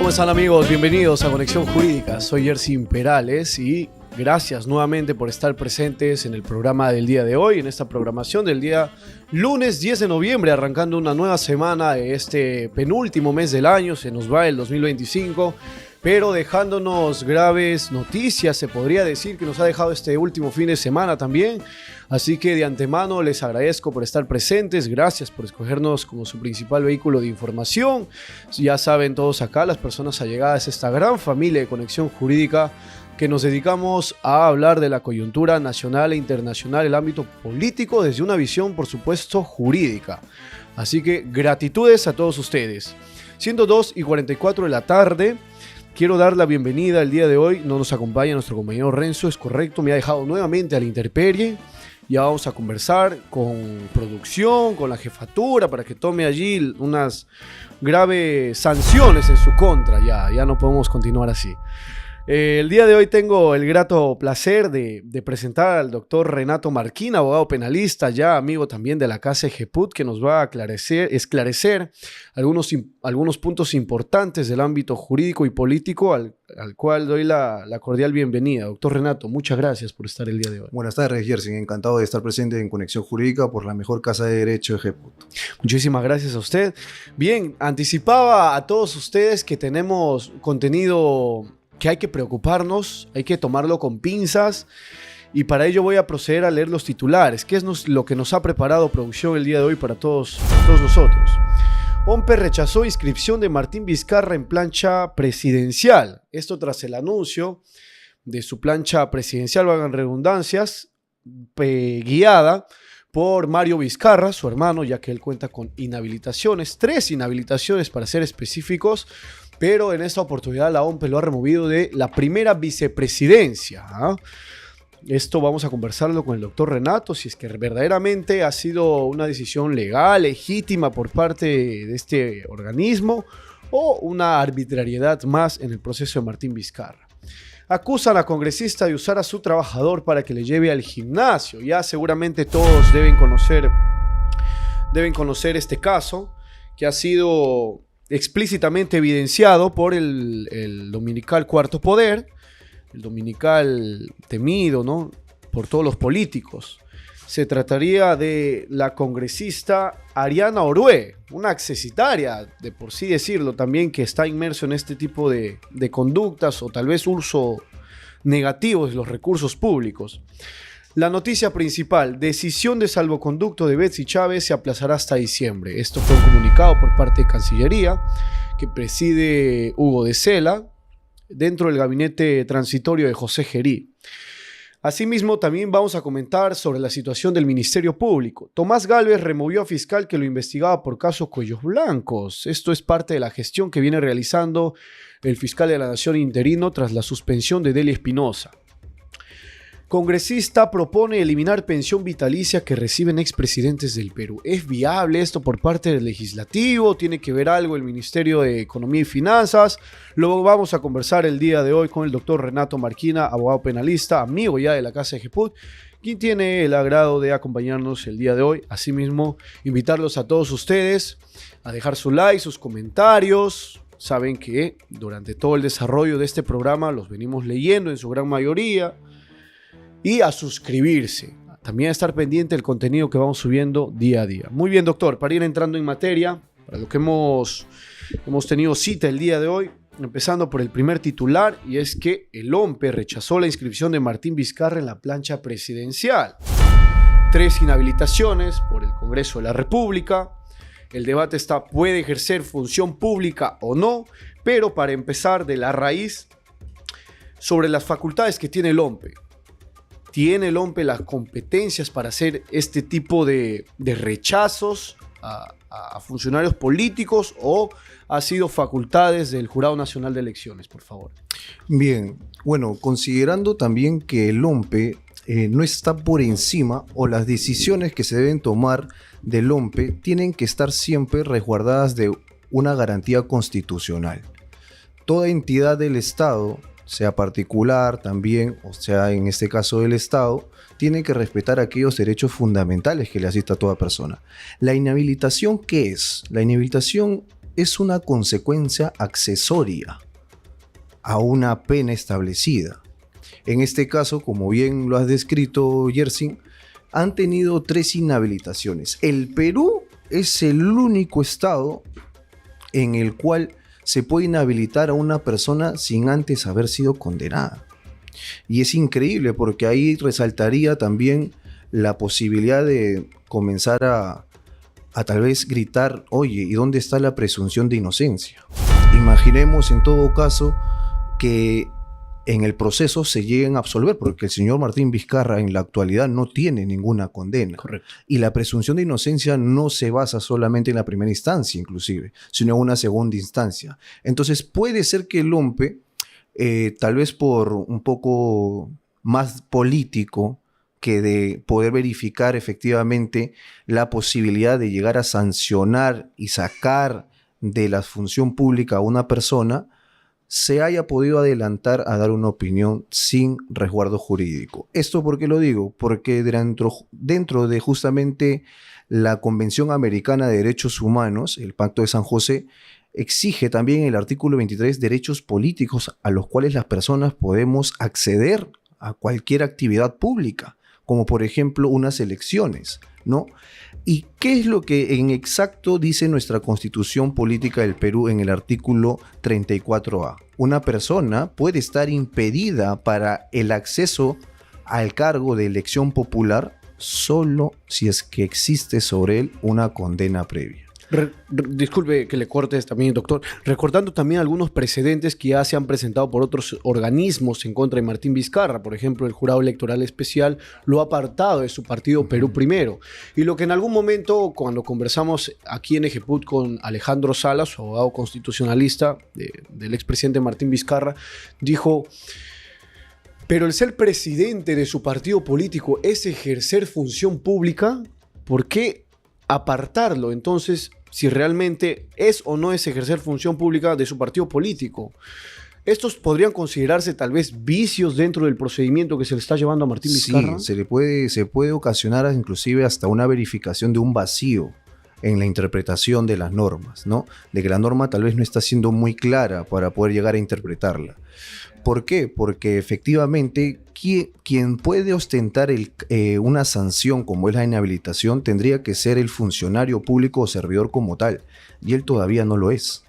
¿Cómo están, amigos? Bienvenidos a Conexión Jurídica. Soy Yersin Perales y gracias nuevamente por estar presentes en el programa del día de hoy, en esta programación del día lunes 10 de noviembre, arrancando una nueva semana de este penúltimo mes del año. Se nos va el 2025, pero dejándonos graves noticias, se podría decir que nos ha dejado este último fin de semana también. Así que de antemano les agradezco por estar presentes, gracias por escogernos como su principal vehículo de información. Ya saben todos acá, las personas allegadas a esta gran familia de Conexión Jurídica, que nos dedicamos a hablar de la coyuntura nacional e internacional, el ámbito político, desde una visión, por supuesto, jurídica. Así que gratitudes a todos ustedes. Siendo 2:44 de la tarde, quiero dar la bienvenida el día de hoy. No nos acompaña nuestro compañero Renzo, es correcto, me ha dejado nuevamente a la intemperie. Ya vamos a conversar con producción, con la jefatura, para que tome allí unas graves sanciones en su contra. Ya no podemos continuar así. El día de hoy tengo el grato placer de presentar al doctor Renato Marquina, abogado penalista, ya amigo también de la Casa Ejeput, que nos va a esclarecer algunos puntos importantes del ámbito jurídico y político, al cual doy la cordial bienvenida. Doctor Renato, muchas gracias por estar el día de hoy. Buenas tardes, Yersin. Encantado de estar presente en Conexión Jurídica por la mejor casa de derecho Ejeput. Muchísimas gracias a usted. Bien, anticipaba a todos ustedes que tenemos contenido que hay que preocuparnos, hay que tomarlo con pinzas, y para ello voy a proceder a leer los titulares, que es lo que nos ha preparado producción el día de hoy para todos nosotros. OMPE rechazó inscripción de Martín Vizcarra en plancha presidencial. Esto tras el anuncio de su plancha presidencial, valgan redundancias, guiada por Mario Vizcarra, su hermano, ya que él cuenta con inhabilitaciones, 3 inhabilitaciones para ser específicos, pero en esta oportunidad la OMPE lo ha removido de la primera vicepresidencia. Esto vamos a conversarlo con el doctor Renato, si es que verdaderamente ha sido una decisión legal, legítima por parte de este organismo, o una arbitrariedad más en el proceso de Martín Vizcarra. Acusan a congresista de usar a su trabajador para que le lleve al gimnasio. Ya seguramente todos deben conocer este caso, que ha sido explícitamente evidenciado por el dominical Cuarto Poder, el dominical temido, ¿no?, por todos los políticos. Se trataría de la congresista Ariana Orué, una accesitaria, de por sí decirlo también, que está inmerso en este tipo de conductas o tal vez uso negativo de los recursos públicos. La noticia principal: decisión de salvoconducto de Betsy Chávez se aplazará hasta diciembre. Esto fue un comunicado por parte de Cancillería que preside Hugo de Sela dentro del gabinete transitorio de José Gerí. Asimismo, también vamos a comentar sobre la situación del Ministerio Público. Tomás Gálvez removió a fiscal que lo investigaba por caso Cuellos Blancos. Esto es parte de la gestión que viene realizando el fiscal de la Nación interino tras la suspensión de Delia Espinosa. Congresista propone eliminar pensión vitalicia que reciben expresidentes del Perú. ¿Es viable esto por parte del legislativo? ¿Tiene que ver algo el Ministerio de Economía y Finanzas? Lo vamos a conversar el día de hoy con el doctor Renato Marquina, abogado penalista, amigo ya de la Casa Ejeput, quien tiene el agrado de acompañarnos el día de hoy. Asimismo, invitarlos a todos ustedes a dejar su like, sus comentarios. Saben que durante todo el desarrollo de este programa los venimos leyendo en su gran mayoría. Y a suscribirse, también a estar pendiente del contenido que vamos subiendo día a día. Muy bien, doctor, para ir entrando en materia, para lo que hemos tenido cita el día de hoy, empezando por el primer titular, y es que el OMPE rechazó la inscripción de Martín Vizcarra en la plancha presidencial. 3 inhabilitaciones por el Congreso de la República. El debate está: ¿puede ejercer función pública o no? Pero para empezar de la raíz, sobre las facultades que tiene el OMPE. ¿Tiene el OMPE las competencias para hacer este tipo de rechazos a funcionarios políticos, o ha sido facultades del Jurado Nacional de Elecciones, por favor? Bien, bueno, considerando también que el OMPE no está por encima, o las decisiones que se deben tomar del OMPE tienen que estar siempre resguardadas de una garantía constitucional. Toda entidad del Estado, sea particular también, o sea en este caso del Estado, tiene que respetar aquellos derechos fundamentales que le asista a toda persona. ¿La inhabilitación qué es? La inhabilitación es una consecuencia accesoria a una pena establecida. En este caso, como bien lo has descrito, Yersin, han tenido 3 inhabilitaciones. El Perú es el único estado en el cual se puede inhabilitar a una persona sin antes haber sido condenada. Y es increíble porque ahí resaltaría también la posibilidad de comenzar a tal vez gritar, oye, ¿y dónde está la presunción de inocencia? Imaginemos en todo caso que en el proceso se lleguen a absolver, porque el señor Martín Vizcarra en la actualidad no tiene ninguna condena. Correcto. Y la presunción de inocencia no se basa solamente en la primera instancia, inclusive, sino en una segunda instancia. Entonces puede ser que el OMPE, tal vez por un poco más político, que de poder verificar efectivamente la posibilidad de llegar a sancionar y sacar de la función pública a una persona, se haya podido adelantar a dar una opinión sin resguardo jurídico. ¿Esto por qué lo digo? Porque dentro de justamente la Convención Americana de Derechos Humanos, el Pacto de San José, exige también el artículo 23 derechos políticos a los cuales las personas podemos acceder a cualquier actividad pública, como por ejemplo unas elecciones, ¿no? ¿Y qué es lo que en exacto dice nuestra Constitución Política del Perú en el artículo 34A? Una persona puede estar impedida para el acceso al cargo de elección popular solo si es que existe sobre él una condena previa. Disculpe que le cortes también, doctor. Recordando también algunos precedentes que ya se han presentado por otros organismos en contra de Martín Vizcarra. Por ejemplo, el Jurado Electoral Especial lo ha apartado de su partido Perú Primero. Y lo que en algún momento, cuando conversamos aquí en Ejeput con Alejandro Salas, su abogado constitucionalista del expresidente Martín Vizcarra, dijo: pero el ser presidente de su partido político es ejercer función pública. ¿Por qué apartarlo entonces si realmente es o no es ejercer función pública de su partido político? ¿Estos podrían considerarse tal vez vicios dentro del procedimiento que se le está llevando a Martín Vizcarra? Sí, se puede ocasionar inclusive hasta una verificación de un vacío en la interpretación de las normas, ¿no? De que la norma tal vez no está siendo muy clara para poder llegar a interpretarla. ¿Por qué? Porque efectivamente quien puede ostentar una sanción como es la inhabilitación tendría que ser el funcionario público o servidor como tal. Y él todavía no lo es.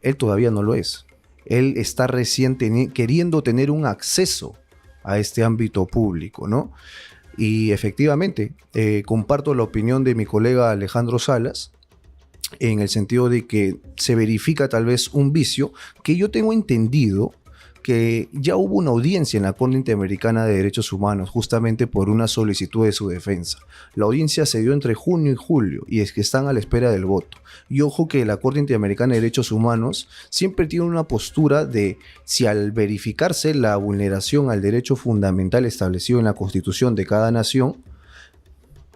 Él todavía no lo es. Él está recién queriendo tener un acceso a este ámbito público, ¿no? Y efectivamente, comparto la opinión de mi colega Alejandro Salas, en el sentido de que se verifica tal vez un vicio que yo tengo entendido que ya hubo una audiencia en la Corte Interamericana de Derechos Humanos justamente por una solicitud de su defensa. La audiencia se dio entre junio y julio y es que están a la espera del voto. Y ojo que la Corte Interamericana de Derechos Humanos siempre tiene una postura de si al verificarse la vulneración al derecho fundamental establecido en la Constitución de cada nación,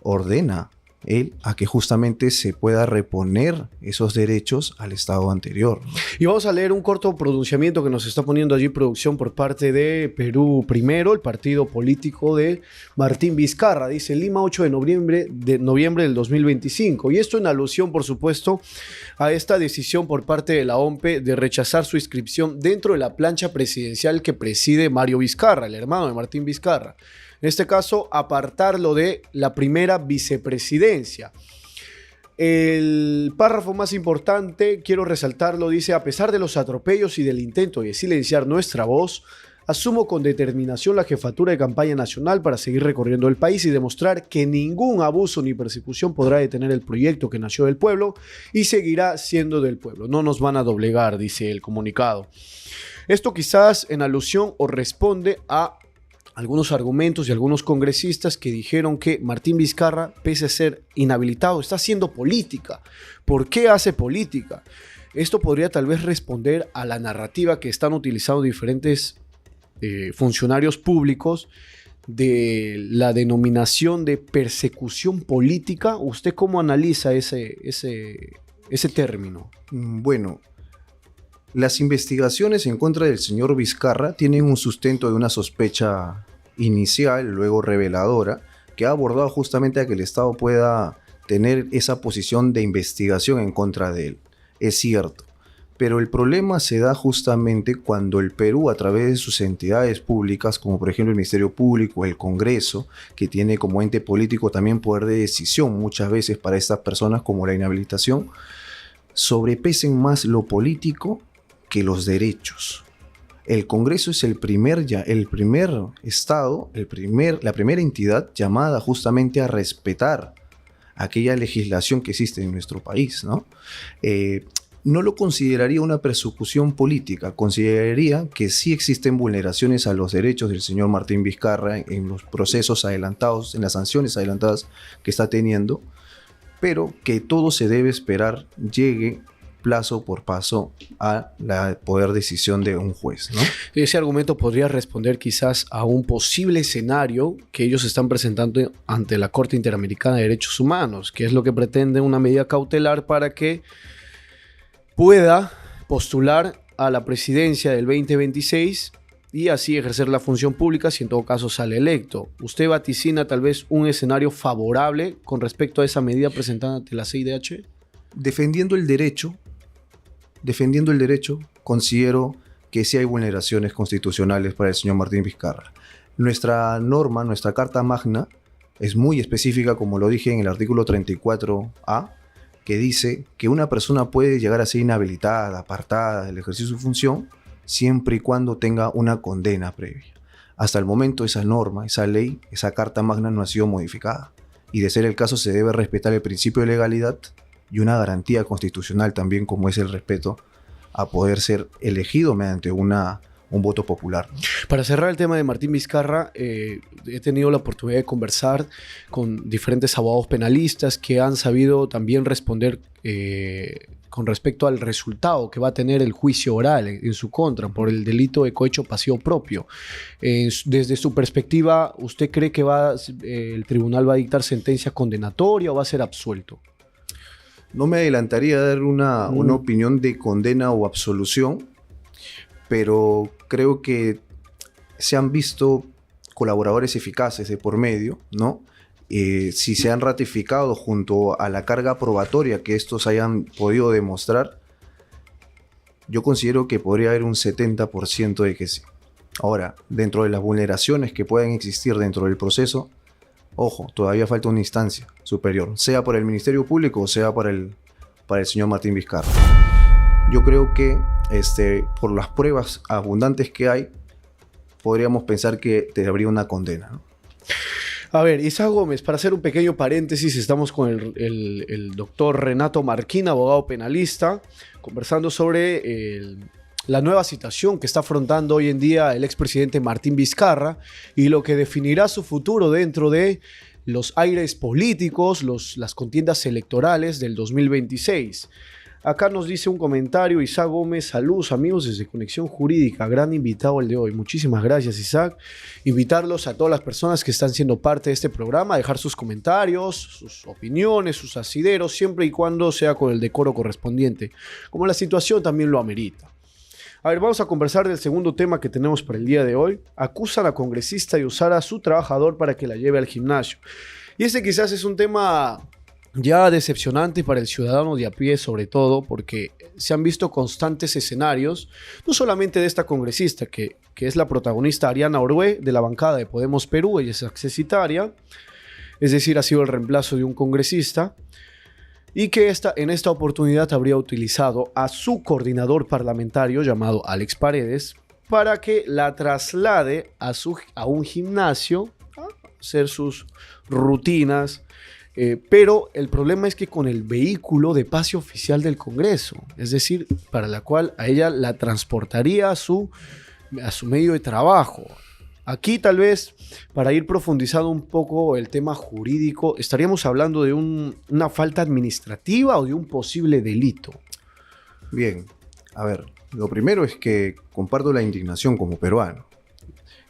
ordena él a que justamente se pueda reponer esos derechos al estado anterior. Y vamos a leer un corto pronunciamiento que nos está poniendo allí producción por parte de Perú Primero, el partido político de Martín Vizcarra. Dice: Lima, 8 de noviembre del 2025. Y esto en alusión, por supuesto, a esta decisión por parte de la OMPE de rechazar su inscripción dentro de la plancha presidencial que preside Mario Vizcarra, el hermano de Martín Vizcarra. En este caso, apartarlo de la primera vicepresidencia. El párrafo más importante, quiero resaltarlo, dice: a pesar de los atropellos y del intento de silenciar nuestra voz, asumo con determinación la jefatura de campaña nacional para seguir recorriendo el país y demostrar que ningún abuso ni persecución podrá detener el proyecto que nació del pueblo y seguirá siendo del pueblo. No nos van a doblegar, dice el comunicado. Esto quizás en alusión o responde a algunos argumentos de algunos congresistas que dijeron que Martín Vizcarra, pese a ser inhabilitado, está haciendo política. ¿Por qué hace política? Esto podría tal vez responder a la narrativa que están utilizando diferentes funcionarios públicos de la denominación de persecución política. ¿Usted cómo analiza ese término? Bueno, las investigaciones en contra del señor Vizcarra tienen un sustento de una sospecha inicial, luego reveladora, que ha abordado justamente a que el Estado pueda tener esa posición de investigación en contra de él. es cierto. Pero el problema se da justamente cuando el Perú, a través de sus entidades públicas, como por ejemplo el Ministerio Público, el Congreso, que tiene como ente político también poder de decisión muchas veces para estas personas, como la inhabilitación, sobrepesen más lo político que los derechos. El Congreso es el primer estado, la primera entidad llamada justamente a respetar aquella legislación que existe en nuestro país, ¿no? No lo consideraría una persecución política, consideraría que sí existen vulneraciones a los derechos del señor Martín Vizcarra en los procesos adelantados, en las sanciones adelantadas que está teniendo, pero que todo se debe esperar llegue paso por paso a la poder decisión de un juez, ¿no? Ese argumento podría responder quizás a un posible escenario que ellos están presentando ante la Corte Interamericana de Derechos Humanos, que es lo que pretende una medida cautelar para que pueda postular a la presidencia del 2026 y así ejercer la función pública si en todo caso sale electo. ¿Usted vaticina tal vez un escenario favorable con respecto a esa medida presentada ante la CIDH? Defendiendo el derecho, considero que sí hay vulneraciones constitucionales para el señor Martín Vizcarra. Nuestra norma, nuestra Carta Magna, es muy específica, como lo dije en el artículo 34A, que dice que una persona puede llegar a ser inhabilitada, apartada del ejercicio de su función, siempre y cuando tenga una condena previa. Hasta el momento esa norma, esa ley, esa Carta Magna no ha sido modificada. Y de ser el caso se debe respetar el principio de legalidad y una garantía constitucional también, como es el respeto a poder ser elegido mediante un voto popular, ¿no? Para cerrar el tema de Martín Vizcarra, he tenido la oportunidad de conversar con diferentes abogados penalistas que han sabido también responder con respecto al resultado que va a tener el juicio oral en su contra por el delito de cohecho pasivo propio. Desde su perspectiva, ¿usted cree que el tribunal va a dictar sentencia condenatoria o va a ser absuelto? No me adelantaría a dar una opinión de condena o absolución, pero creo que se han visto colaboradores eficaces de por medio, ¿no? Si se han ratificado junto a la carga probatoria que estos hayan podido demostrar, yo considero que podría haber un 70% de que sí. Ahora, dentro de las vulneraciones que puedan existir dentro del proceso, ojo, todavía falta una instancia superior, sea por el Ministerio Público o sea para el señor Martín Vizcarra. Yo creo que por las pruebas abundantes que hay, podríamos pensar que habría una condena, ¿no? A ver, Isaac Gómez, para hacer un pequeño paréntesis, estamos con el doctor Renato Marquín, abogado penalista, conversando sobre la nueva situación que está afrontando hoy en día el expresidente Martín Vizcarra y lo que definirá su futuro dentro de los aires políticos, las contiendas electorales del 2026. Acá nos dice un comentario Isaac Gómez: saludos amigos desde Conexión Jurídica, gran invitado el de hoy. Muchísimas gracias, Isaac. Invitarlos a todas las personas que están siendo parte de este programa a dejar sus comentarios, sus opiniones, sus asideros, siempre y cuando sea con el decoro correspondiente, como la situación también lo amerita. A ver, vamos a conversar del segundo tema que tenemos para el día de hoy. Acusan a congresista de usar a su trabajador para que la lleve al gimnasio. Y este quizás es un tema ya decepcionante para el ciudadano de a pie, sobre todo porque se han visto constantes escenarios, no solamente de esta congresista, que es la protagonista Ariana Orué, de la bancada de Podemos Perú. Ella es accesitaria, es decir, ha sido el reemplazo de un congresista, y que en esta oportunidad habría utilizado a su coordinador parlamentario llamado Alex Paredes para que la traslade a un gimnasio a hacer sus rutinas. Pero el problema es que con el vehículo de pase oficial del Congreso, es decir, para la cual a ella la transportaría a su medio de trabajo. Aquí tal vez, para ir profundizando un poco el tema jurídico, estaríamos hablando de una falta administrativa o de un posible delito. Bien, a ver, lo primero es que comparto la indignación como peruano.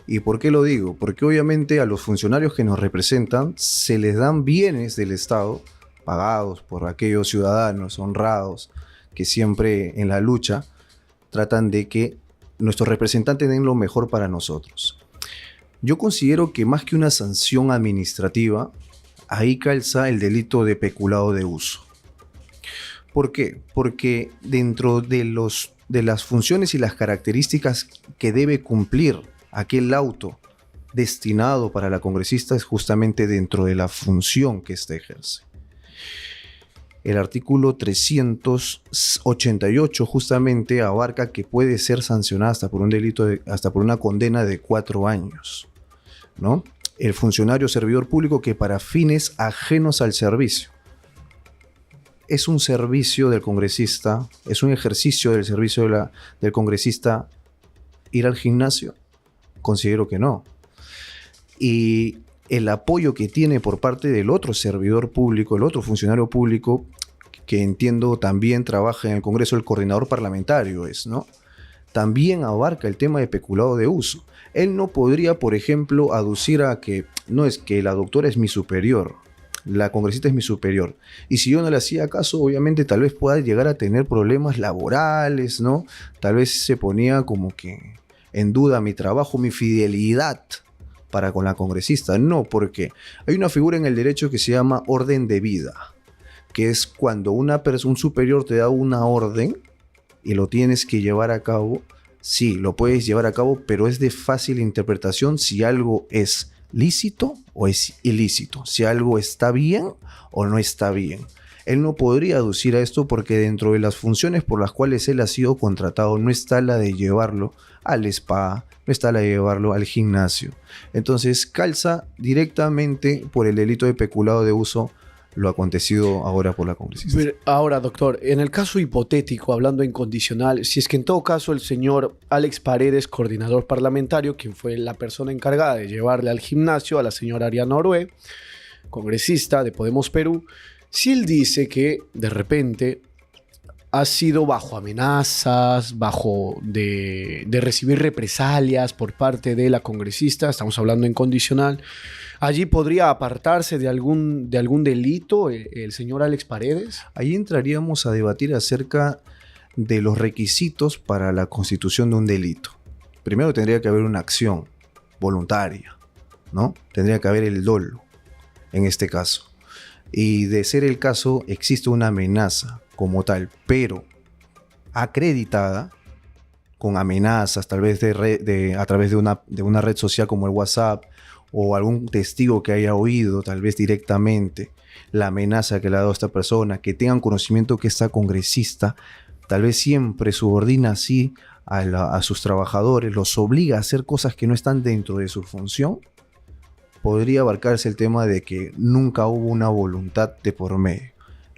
¿Y por qué lo digo? Porque obviamente a los funcionarios que nos representan se les dan bienes del Estado pagados por aquellos ciudadanos honrados que siempre en la lucha tratan de que nuestros representantes den lo mejor para nosotros. Yo considero que más que una sanción administrativa, ahí calza el delito de peculado de uso. ¿Por qué? Porque dentro de las funciones y las características que debe cumplir aquel auto destinado para la congresista es justamente dentro de la función que éste ejerce. El artículo 388 justamente abarca que puede ser sancionada hasta por un delito, hasta por una condena de 4 años, ¿no? El funcionario servidor público que para fines ajenos al servicio. ¿Es un servicio del congresista, es un ejercicio del servicio del congresista ir al gimnasio? Considero que no. Y el apoyo que tiene por parte del otro servidor público, el otro funcionario público, que entiendo también trabaja en el Congreso, el coordinador parlamentario ¿no? También abarca el tema de peculado de uso. Él no podría, por ejemplo, aducir a que no es que la doctora es mi superior, la congresista es mi superior, y si yo no le hacía caso, obviamente tal vez pueda llegar a tener problemas laborales, ¿no? Tal vez se ponía como que en duda mi trabajo, mi fidelidad para con la congresista. No, porque hay una figura en el derecho que se llama orden de vida, que es cuando un superior te da una orden y lo tienes que llevar a cabo. Sí, lo puedes llevar a cabo, pero es de fácil interpretación si algo es lícito o es ilícito, si algo está bien o no está bien. Él no podría aducir a esto porque dentro de las funciones por las cuales él ha sido contratado no está la de llevarlo al spa, no está la de llevarlo al gimnasio. Entonces calza directamente por el delito de peculado de uso lo acontecido ahora por la congresista. Pero ahora, doctor, en el caso hipotético, hablando en condicional, si es que en todo caso el señor Alex Paredes, coordinador parlamentario, quien fue la persona encargada de llevarle al gimnasio a la señora Ariana Orué, congresista de Podemos Perú, si él dice que de repente ha sido bajo amenazas, bajo de recibir represalias por parte de la congresista, estamos hablando en condicional, ¿allí podría apartarse de algún delito el señor Alex Paredes? Ahí entraríamos a debatir acerca de los requisitos para la constitución de un delito. Primero tendría que haber una acción voluntaria, ¿no? Tendría que haber el dolo, en este caso. Y de ser el caso, existe una amenaza como tal, pero acreditada con amenazas, tal vez a través de una red social como el WhatsApp, o algún testigo que haya oído, tal vez directamente, la amenaza que le ha dado a esta persona, que tengan conocimiento que esta congresista tal vez siempre subordina así a sus trabajadores, los obliga a hacer cosas que no están dentro de su función, podría abarcarse el tema de que nunca hubo una voluntad de por medio.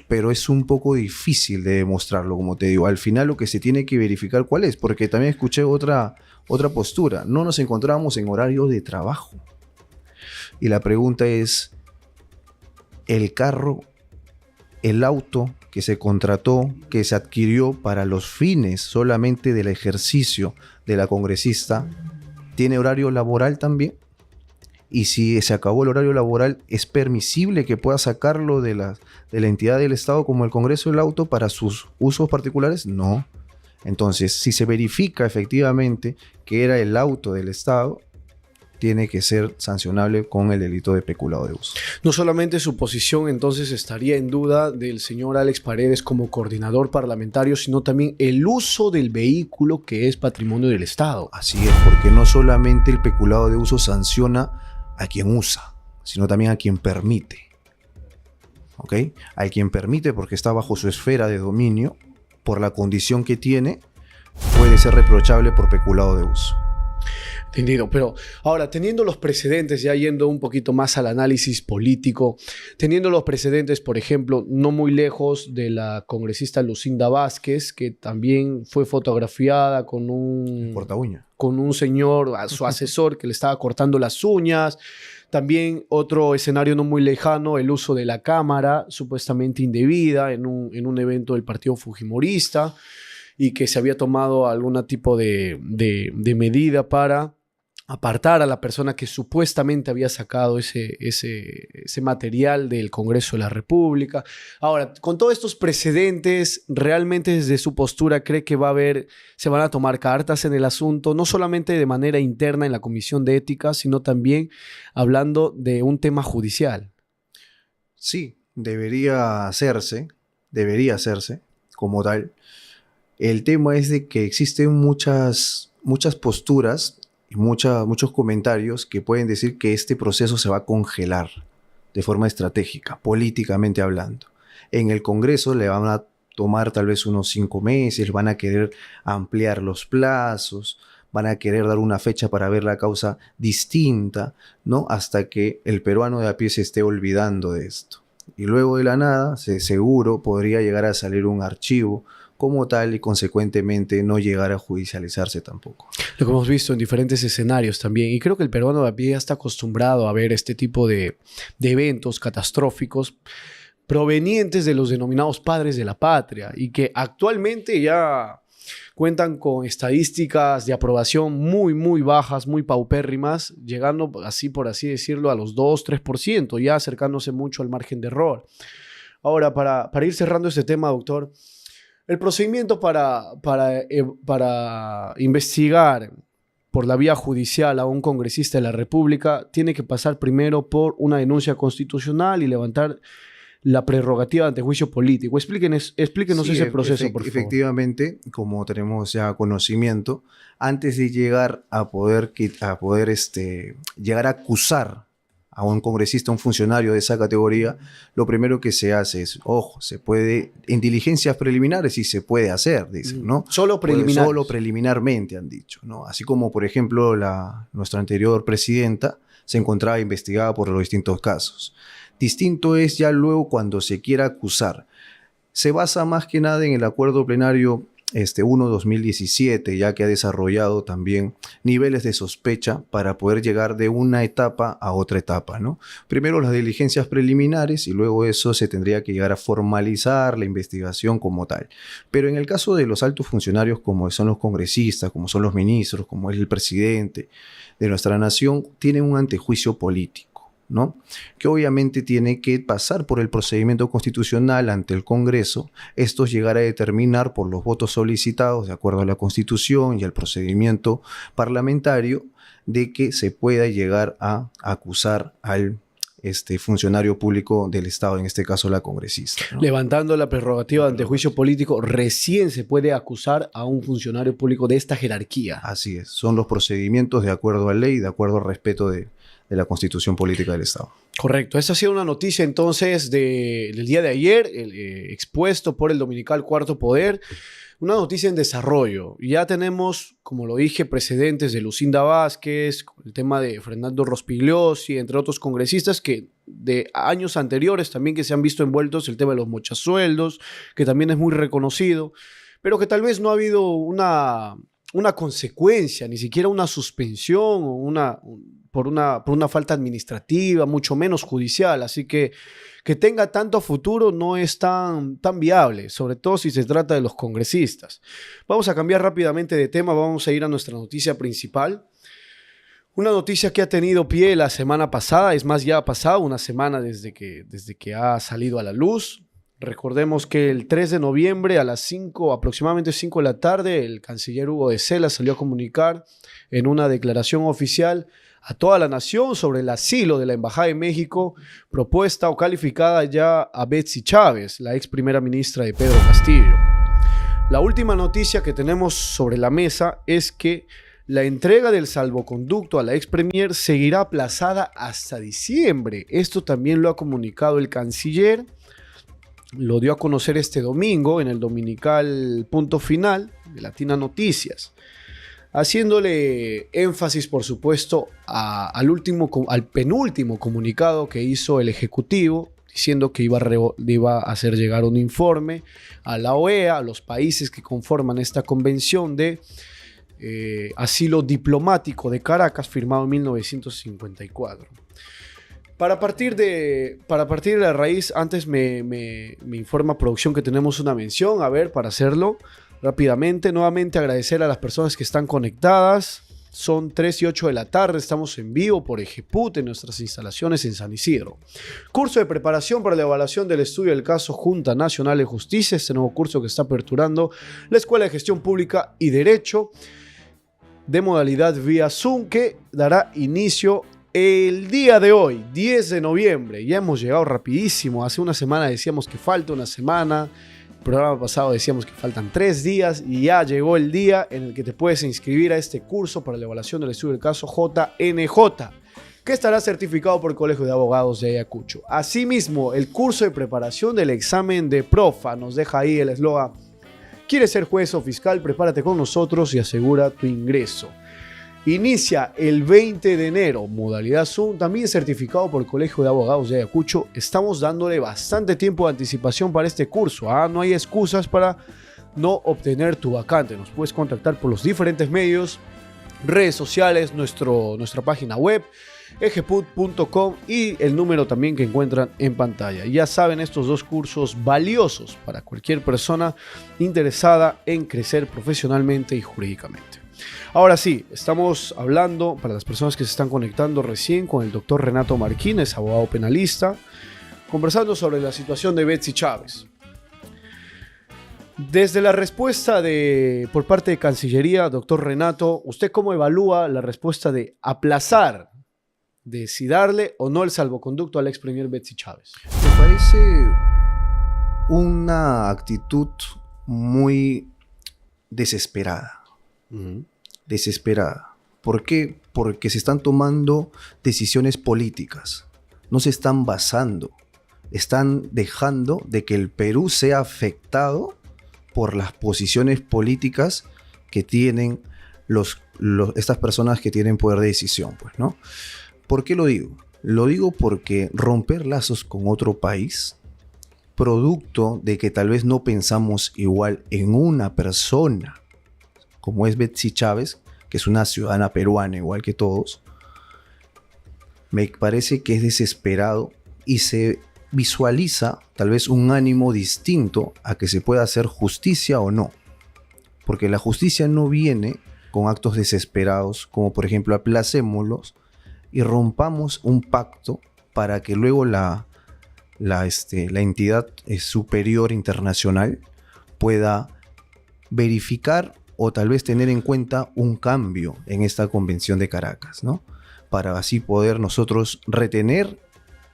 Pero es un poco difícil de demostrarlo, como te digo. Al final lo que se tiene que verificar cuál es, porque también escuché otra postura. No nos encontrábamos en horario de trabajo. Y la pregunta es, el carro, el auto que se contrató, que se adquirió para los fines solamente del ejercicio de la congresista, ¿tiene horario laboral también? Y si se acabó el horario laboral, ¿es permisible que pueda sacarlo de la entidad del Estado como el Congreso del auto para sus usos particulares? No. Entonces, si se verifica efectivamente que era el auto del Estado, tiene que ser sancionable con el delito de peculado de uso. No solamente su posición entonces estaría en duda del señor Alex Paredes como coordinador parlamentario, sino también el uso del vehículo que es patrimonio del Estado. Así es, porque no solamente el peculado de uso sanciona a quien usa, sino también a quien permite. ¿Ok? Al quien permite porque está bajo su esfera de dominio, por la condición que tiene, puede ser reprochable por peculado de uso. Entendido, pero ahora teniendo los precedentes, ya yendo un poquito más al análisis político, teniendo los precedentes, por ejemplo, no muy lejos de la congresista Lucinda Vázquez, que también fue fotografiada con un señor, su asesor, que le estaba cortando las uñas. También otro escenario no muy lejano, el uso de la cámara supuestamente indebida en un evento del partido fujimorista, y que se había tomado algún tipo de medida para apartar a la persona que supuestamente había sacado ese material del Congreso de la República. Ahora, con todos estos precedentes, ¿realmente desde su postura cree que se van a tomar cartas en el asunto, no solamente de manera interna en la Comisión de Ética, sino también hablando de un tema judicial? Sí, debería hacerse. debería hacerse como tal. El tema es de que existen muchas posturas y muchos comentarios que pueden decir que este proceso se va a congelar de forma estratégica, políticamente hablando. En el Congreso le van a tomar tal vez unos 5 meses, van a querer ampliar los plazos, van a querer dar una fecha para ver la causa distinta, ¿no? Hasta que el peruano de a pie se esté olvidando de esto. Y luego de la nada, seguro podría llegar a salir un archivo como tal y consecuentemente no llegar a judicializarse tampoco. Lo que hemos visto en diferentes escenarios también. Y creo que el peruano de a pie ya está acostumbrado a ver este tipo de eventos catastróficos provenientes de los denominados padres de la patria y que actualmente ya cuentan con estadísticas de aprobación muy, muy bajas, muy paupérrimas, llegando así, por así decirlo, a los 2-3%, ya acercándose mucho al margen de error. Ahora, para ir cerrando este tema, doctor, el procedimiento para investigar por la vía judicial a un congresista de la República tiene que pasar primero por una denuncia constitucional y levantar la prerrogativa ante juicio político. Explíquenos sí, ese proceso, por favor. Efectivamente, como tenemos ya conocimiento, antes de llegar a poder llegar a acusar a un congresista, a un funcionario de esa categoría, lo primero que se hace es, ojo, se puede, en diligencias preliminares sí se puede hacer, dicen, ¿no? Solo preliminares. Solo preliminarmente han dicho, ¿no? Así como, por ejemplo, nuestra anterior presidenta se encontraba investigada por los distintos casos. Distinto es ya luego cuando se quiera acusar. Se basa más que nada en el acuerdo plenario 1/2017, ya que ha desarrollado también niveles de sospecha para poder llegar de una etapa a otra etapa, ¿no? Primero las diligencias preliminares y luego eso se tendría que llegar a formalizar la investigación como tal. Pero en el caso de los altos funcionarios como son los congresistas, como son los ministros, como es el presidente de nuestra nación, tienen un antejuicio político, ¿no? Que obviamente tiene que pasar por el procedimiento constitucional ante el Congreso, esto llegar a determinar por los votos solicitados de acuerdo a la Constitución y al procedimiento parlamentario de que se pueda llegar a acusar al funcionario público del Estado, en este caso la congresista, ¿no? Levantando la prerrogativa ante juicio político, recién se puede acusar a un funcionario público de esta jerarquía. Así es, son los procedimientos de acuerdo a ley, de acuerdo al respeto de la Constitución Política del Estado. Correcto. Esta ha sido una noticia entonces del día de ayer, expuesto por el dominical Cuarto Poder. Una noticia en desarrollo. Ya tenemos, como lo dije, precedentes de Lucinda Vázquez, el tema de Fernando Rospigliosi, entre otros congresistas que de años anteriores también que se han visto envueltos, el tema de los mochasueldos, que también es muy reconocido, pero que tal vez no ha habido una consecuencia, ni siquiera una suspensión o por una falta administrativa, mucho menos judicial. Así que tenga tanto futuro no es tan viable, sobre todo si se trata de los congresistas. Vamos a cambiar rápidamente de tema, vamos a ir a nuestra noticia principal. Una noticia que ha tenido pie la semana pasada, es más, ya ha pasado una semana desde que ha salido a la luz. Recordemos que el 3 de noviembre a las 5, aproximadamente 5 de la tarde, el canciller Hugo de Sela salió a comunicar en una declaración oficial a toda la nación sobre el asilo de la Embajada de México, propuesta o calificada ya a Betsy Chávez, la ex primera ministra de Pedro Castillo. La última noticia que tenemos sobre la mesa es que la entrega del salvoconducto a la ex premier seguirá aplazada hasta diciembre. Esto también lo ha comunicado el canciller. Lo dio a conocer este domingo en el dominical Punto Final de Latina Noticias, haciéndole énfasis, por supuesto, al penúltimo comunicado que hizo el Ejecutivo, diciendo que iba a hacer llegar un informe a la OEA, a los países que conforman esta convención de asilo diplomático de Caracas, firmado en 1954. Para partir de la raíz, antes me informa producción que tenemos una mención. A ver, para hacerlo rápidamente, nuevamente agradecer a las personas que están conectadas. Son 3 y 8 de la tarde, estamos en vivo por Ejeput en nuestras instalaciones en San Isidro. Curso de preparación para la evaluación del estudio del caso Junta Nacional de Justicia, este nuevo curso que está aperturando la Escuela de Gestión Pública y Derecho, de modalidad vía Zoom, que dará inicio El día de hoy, 10 de noviembre, ya hemos llegado rapidísimo. Hace una semana decíamos que falta una semana. El programa pasado decíamos que faltan 3 días y ya llegó el día en el que te puedes inscribir a este curso para la evaluación del estudio del caso JNJ, que estará certificado por el Colegio de Abogados de Ayacucho. Asimismo, el curso de preparación del examen de PROFA nos deja ahí el eslogan: ¿quieres ser juez o fiscal? Prepárate con nosotros y asegura tu ingreso. Inicia el 20 de enero, modalidad Zoom, también certificado por el Colegio de Abogados de Ayacucho. Estamos dándole bastante tiempo de anticipación para este curso. No hay excusas para no obtener tu vacante. Nos puedes contactar por los diferentes medios, redes sociales, nuestra página web, ejeput.com y el número también que encuentran en pantalla. Ya saben, estos 2 cursos valiosos para cualquier persona interesada en crecer profesionalmente y jurídicamente. Ahora sí, estamos hablando, para las personas que se están conectando recién, con el doctor Renato Marquínez, abogado penalista, conversando sobre la situación de Betsy Chávez. Desde la respuesta por parte de Cancillería, doctor Renato, ¿usted cómo evalúa la respuesta de aplazar, de si darle o no el salvoconducto al ex premier Betsy Chávez? Me parece una actitud muy desesperada. Desesperada. ¿Por qué? Porque se están tomando decisiones políticas. No se están basando. Están dejando de que el Perú sea afectado por las posiciones políticas que tienen estas personas que tienen poder de decisión, pues, ¿no? ¿Por qué lo digo? Lo digo porque romper lazos con otro país, producto de que tal vez no pensamos igual en una persona, como es Betsy Chávez, que es una ciudadana peruana igual que todos, me parece que es desesperado y se visualiza tal vez un ánimo distinto a que se pueda hacer justicia o no. Porque la justicia no viene con actos desesperados, como por ejemplo aplacémoslos y rompamos un pacto para que luego la entidad superior internacional pueda verificar o tal vez tener en cuenta un cambio en esta convención de Caracas, ¿no? Para así poder nosotros retener,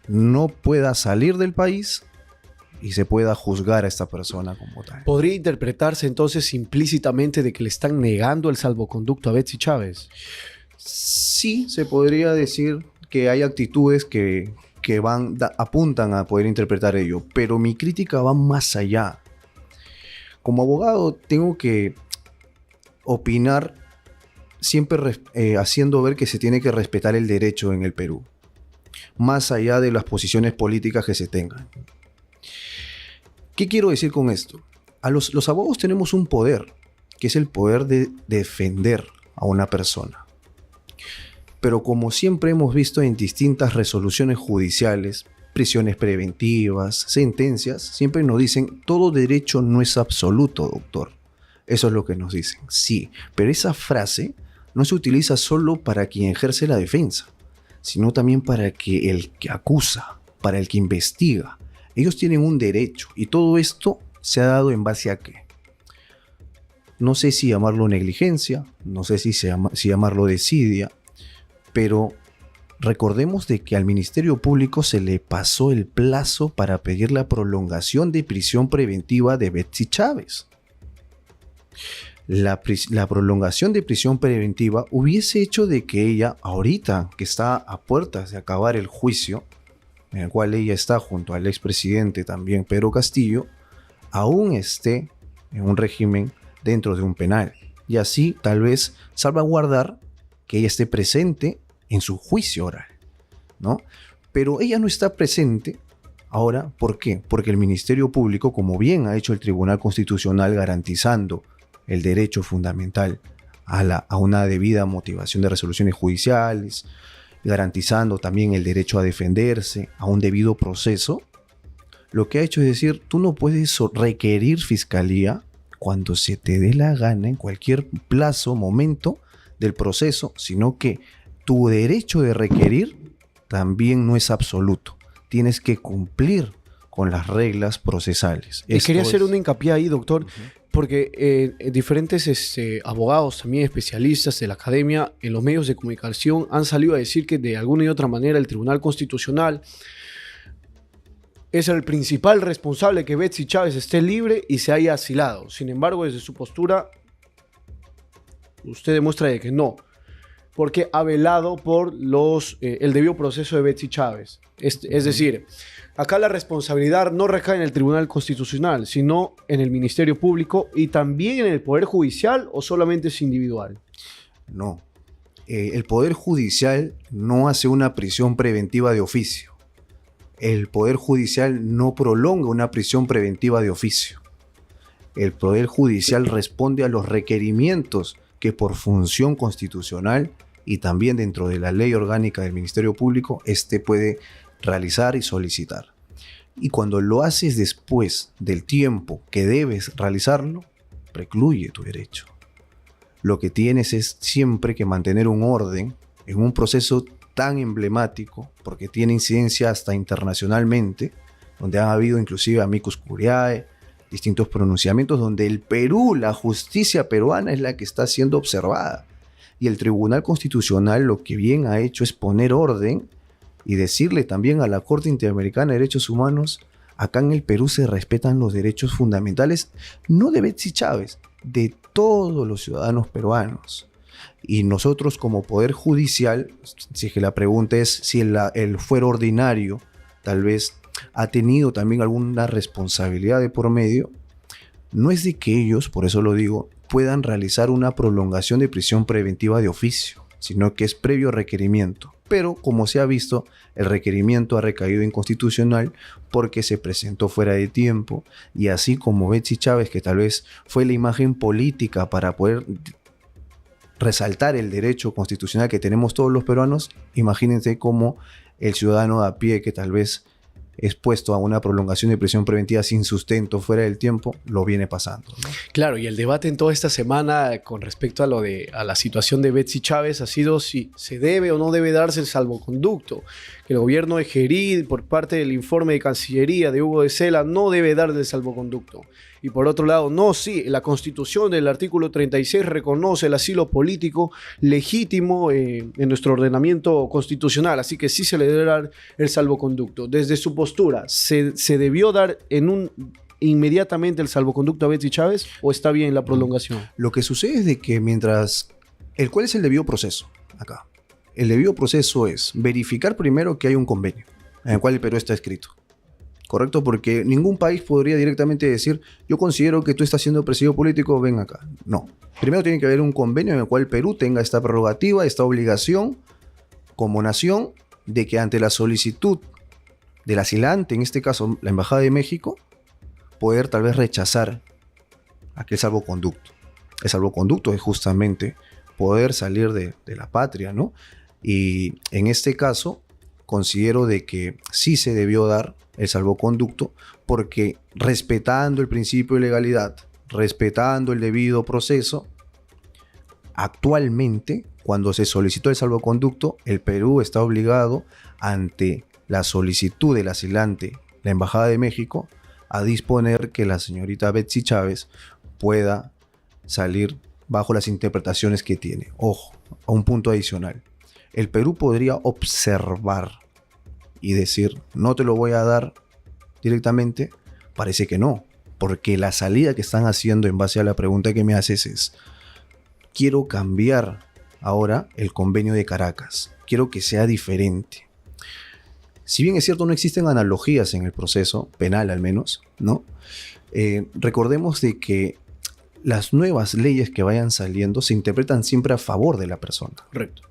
no pueda salir del país y se pueda juzgar a esta persona como tal. ¿Podría interpretarse entonces implícitamente de que le están negando el salvoconducto a Betsy Chávez? Sí, se podría decir que hay actitudes que apuntan a poder interpretar ello, pero mi crítica va más allá. Como abogado tengo que opinar siempre haciendo ver que se tiene que respetar el derecho en el Perú, más allá de las posiciones políticas que se tengan. ¿Qué quiero decir con esto? Los abogados tenemos un poder, que es el poder de defender a una persona. Pero como siempre hemos visto en distintas resoluciones judiciales, prisiones preventivas, sentencias, siempre nos dicen: todo derecho no es absoluto, doctor. Eso es lo que nos dicen, sí, pero esa frase no se utiliza solo para quien ejerce la defensa, sino también para que el que acusa, para el que investiga. Ellos tienen un derecho y todo esto se ha dado en base a qué. No sé si llamarlo negligencia, no sé si llamarlo desidia, pero recordemos de que al Ministerio Público se le pasó el plazo para pedir la prolongación de prisión preventiva de Betsy Chávez. La prolongación de prisión preventiva hubiese hecho de que ella, ahorita que está a puertas de acabar el juicio, en el cual ella está junto al expresidente también Pedro Castillo, aún esté en un régimen dentro de un penal. Y así tal vez salvaguardar que ella esté presente en su juicio oral, ¿no? Pero ella no está presente ahora, ¿por qué? Porque el Ministerio Público, como bien ha hecho el Tribunal Constitucional garantizando el derecho fundamental a una debida motivación de resoluciones judiciales, garantizando también el derecho a defenderse, a un debido proceso, lo que ha hecho es decir: tú no puedes requerir fiscalía cuando se te dé la gana en cualquier plazo, momento del proceso, sino que tu derecho de requerir también no es absoluto. Tienes que cumplir con las reglas procesales. Y quería hacer un hincapié ahí, doctor. porque diferentes abogados, también especialistas de la academia, en los medios de comunicación han salido a decir que de alguna y otra manera el Tribunal Constitucional es el principal responsable que Betsy Chávez esté libre y se haya asilado. Sin embargo, desde su postura, usted demuestra de que no, porque ha velado por el debido proceso de Betsy Chávez. Es decir, acá la responsabilidad no recae en el Tribunal Constitucional, sino en el Ministerio Público y también en el Poder Judicial, ¿o solamente es individual? No. El Poder Judicial no hace una prisión preventiva de oficio. El Poder Judicial no prolonga una prisión preventiva de oficio. El Poder Judicial responde a los requerimientos que por función constitucional y también dentro de la ley orgánica del Ministerio Público, puede realizar y solicitar. Y cuando lo haces después del tiempo que debes realizarlo, precluye tu derecho. Lo que tienes es siempre que mantener un orden en un proceso tan emblemático, porque tiene incidencia hasta internacionalmente, donde ha habido inclusive amicus curiae, distintos pronunciamientos, donde el Perú, la justicia peruana es la que está siendo observada. Y el Tribunal Constitucional lo que bien ha hecho es poner orden y decirle también a la Corte Interamericana de Derechos Humanos, acá en el Perú se respetan los derechos fundamentales, no de Betsy Chávez, de todos los ciudadanos peruanos. Y nosotros como Poder Judicial, si es que la pregunta es si el fuero ordinario tal vez ha tenido también alguna responsabilidad de por medio, no es de que ellos, por eso lo digo, puedan realizar una prolongación de prisión preventiva de oficio, sino que es previo requerimiento. Pero como se ha visto, el requerimiento ha recaído inconstitucional porque se presentó fuera de tiempo, y así como Betsy Chávez, que tal vez fue la imagen política para poder resaltar el derecho constitucional que tenemos todos los peruanos, imagínense cómo el ciudadano a pie que tal vez expuesto a una prolongación de prisión preventiva sin sustento fuera del tiempo, lo viene pasando, ¿no? Claro, y el debate en toda esta semana con respecto a la situación de Betsy Chávez ha sido si se debe o no debe darse el salvoconducto. Que el gobierno de Gerid, por parte del informe de Cancillería de Hugo de Sela, no debe dar el salvoconducto. Y por otro lado, no, sí, la Constitución del artículo 36 reconoce el asilo político legítimo en nuestro ordenamiento constitucional, así que sí se le debe dar el salvoconducto. Desde su postura, ¿se debió dar inmediatamente el salvoconducto a Betsy Chávez o está bien la prolongación? Lo que sucede es de que ¿cuál es el debido proceso acá? El debido proceso es verificar primero que hay un convenio en el cual el Perú está escrito. ¿Correcto? Porque ningún país podría directamente decir, yo considero que tú estás siendo presidio político, ven acá. No. Primero tiene que haber un convenio en el cual el Perú tenga esta prerrogativa, esta obligación como nación de que ante la solicitud del asilante, en este caso la Embajada de México, poder tal vez rechazar aquel salvoconducto. El salvoconducto es justamente poder salir de la patria, ¿no? Y en este caso considero de que sí se debió dar el salvoconducto porque respetando el principio de legalidad, respetando el debido proceso, actualmente cuando se solicitó el salvoconducto, el Perú está obligado ante la solicitud del asilante, la Embajada de México, a disponer que la señorita Betsy Chávez pueda salir bajo las interpretaciones que tiene. Ojo, a un punto adicional. El Perú podría observar y decir, no te lo voy a dar directamente. Parece que no, porque la salida que están haciendo en base a la pregunta que me haces es, quiero cambiar ahora el convenio de Caracas, quiero que sea diferente. Si bien es cierto, no existen analogías en el proceso penal al menos, ¿no? Recordemos de que las nuevas leyes que vayan saliendo se interpretan siempre a favor de la persona. Correcto.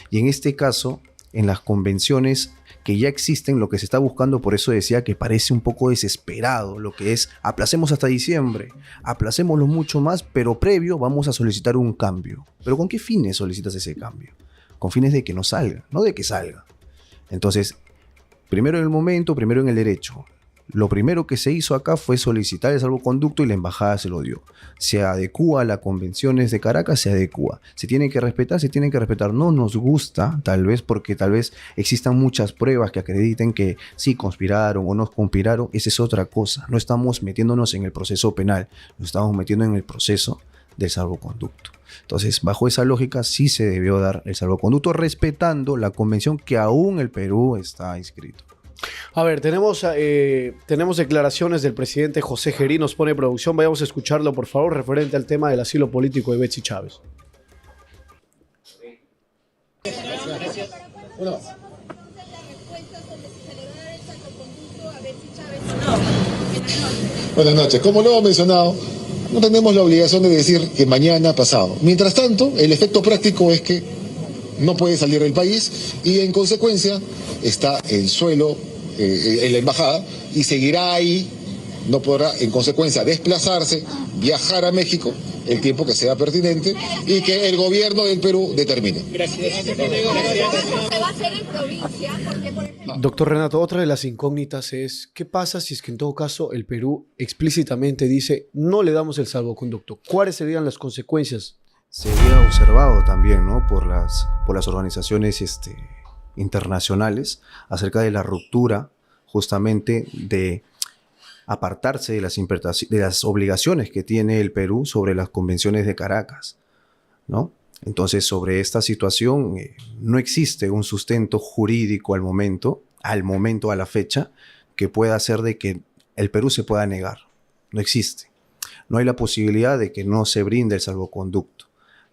Y en este caso, en las convenciones que ya existen, lo que se está buscando, por eso decía que parece un poco desesperado, lo que es, aplacemos hasta diciembre, aplacémoslo mucho más, pero previo vamos a solicitar un cambio. ¿Pero con qué fines solicitas ese cambio? Con fines de que no salga, no de que salga. Entonces, primero en el momento, primero en el derecho. Lo primero que se hizo acá fue solicitar el salvoconducto y la embajada se lo dio. Se adecúa a las convenciones de Caracas, se adecúa. Se tienen que respetar, se tienen que respetar. No nos gusta, tal vez porque tal vez existan muchas pruebas que acrediten que sí conspiraron o no conspiraron. Esa es otra cosa. No estamos metiéndonos en el proceso penal, nos estamos metiendo en el proceso del salvoconducto. Entonces, bajo esa lógica, sí se debió dar el salvoconducto, respetando la convención que aún el Perú está inscrito. A ver, tenemos declaraciones del presidente José Gerí, nos pone producción, vayamos a escucharlo por favor, referente al tema del asilo político de Betsy Chávez. Buenas noches. Como lo hemos mencionado, no tenemos la obligación de decir que mañana pasado. Mientras tanto, el efecto práctico es que no puede salir del país y en consecuencia está el suelo en la embajada y seguirá ahí, no podrá en consecuencia desplazarse, viajar a México el tiempo que sea pertinente y que el gobierno del Perú determine. Gracias. ¿Se va a hacer en provincia? Doctor Renato, otra de las incógnitas es, ¿qué pasa si es que en todo caso el Perú explícitamente dice no le damos el salvoconducto? ¿Cuáles serían las consecuencias? Se había observado también, ¿no?, por las organizaciones internacionales acerca de la ruptura justamente de apartarse de las obligaciones que tiene el Perú sobre las convenciones de Caracas, ¿no? Entonces, sobre esta situación no existe un sustento jurídico al momento, a la fecha, que pueda hacer de que el Perú se pueda negar. No existe. No hay la posibilidad de que no se brinde el salvoconducto.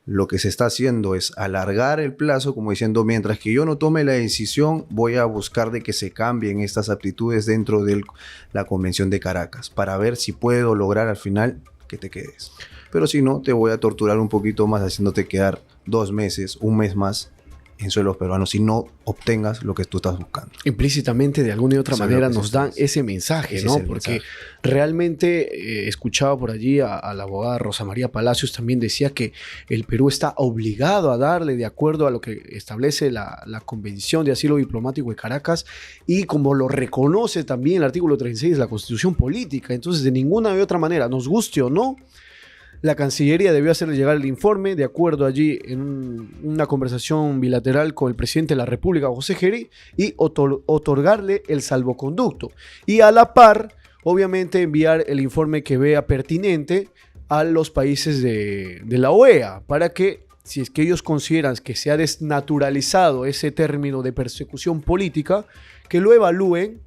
Lo que se está haciendo es alargar el plazo, como diciendo, mientras que yo no tome la decisión, voy a buscar de que se cambien estas aptitudes dentro de la Convención de Caracas, para ver si puedo lograr al final que te quedes. Pero si no, te voy a torturar un poquito más, haciéndote quedar 2 meses, 1 mes más en suelos peruanos, si no obtengas lo que tú estás buscando. Implícitamente, de alguna y otra manera, nos dan ese mensaje, ¿no? Porque realmente escuchaba por allí a la abogada Rosa María Palacios, también decía que el Perú está obligado a darle de acuerdo a lo que establece la Convención de Asilo Diplomático de Caracas y como lo reconoce también el artículo 36 de la Constitución Política. Entonces, de ninguna y otra manera, nos guste o no, la Cancillería debió hacerle llegar el informe, de acuerdo allí en una conversación bilateral con el presidente de la República, José Gerí, y otorgarle el salvoconducto. Y a la par, obviamente, enviar el informe que vea pertinente a los países de la OEA, para que, si es que ellos consideran que se ha desnaturalizado ese término de persecución política, que lo evalúen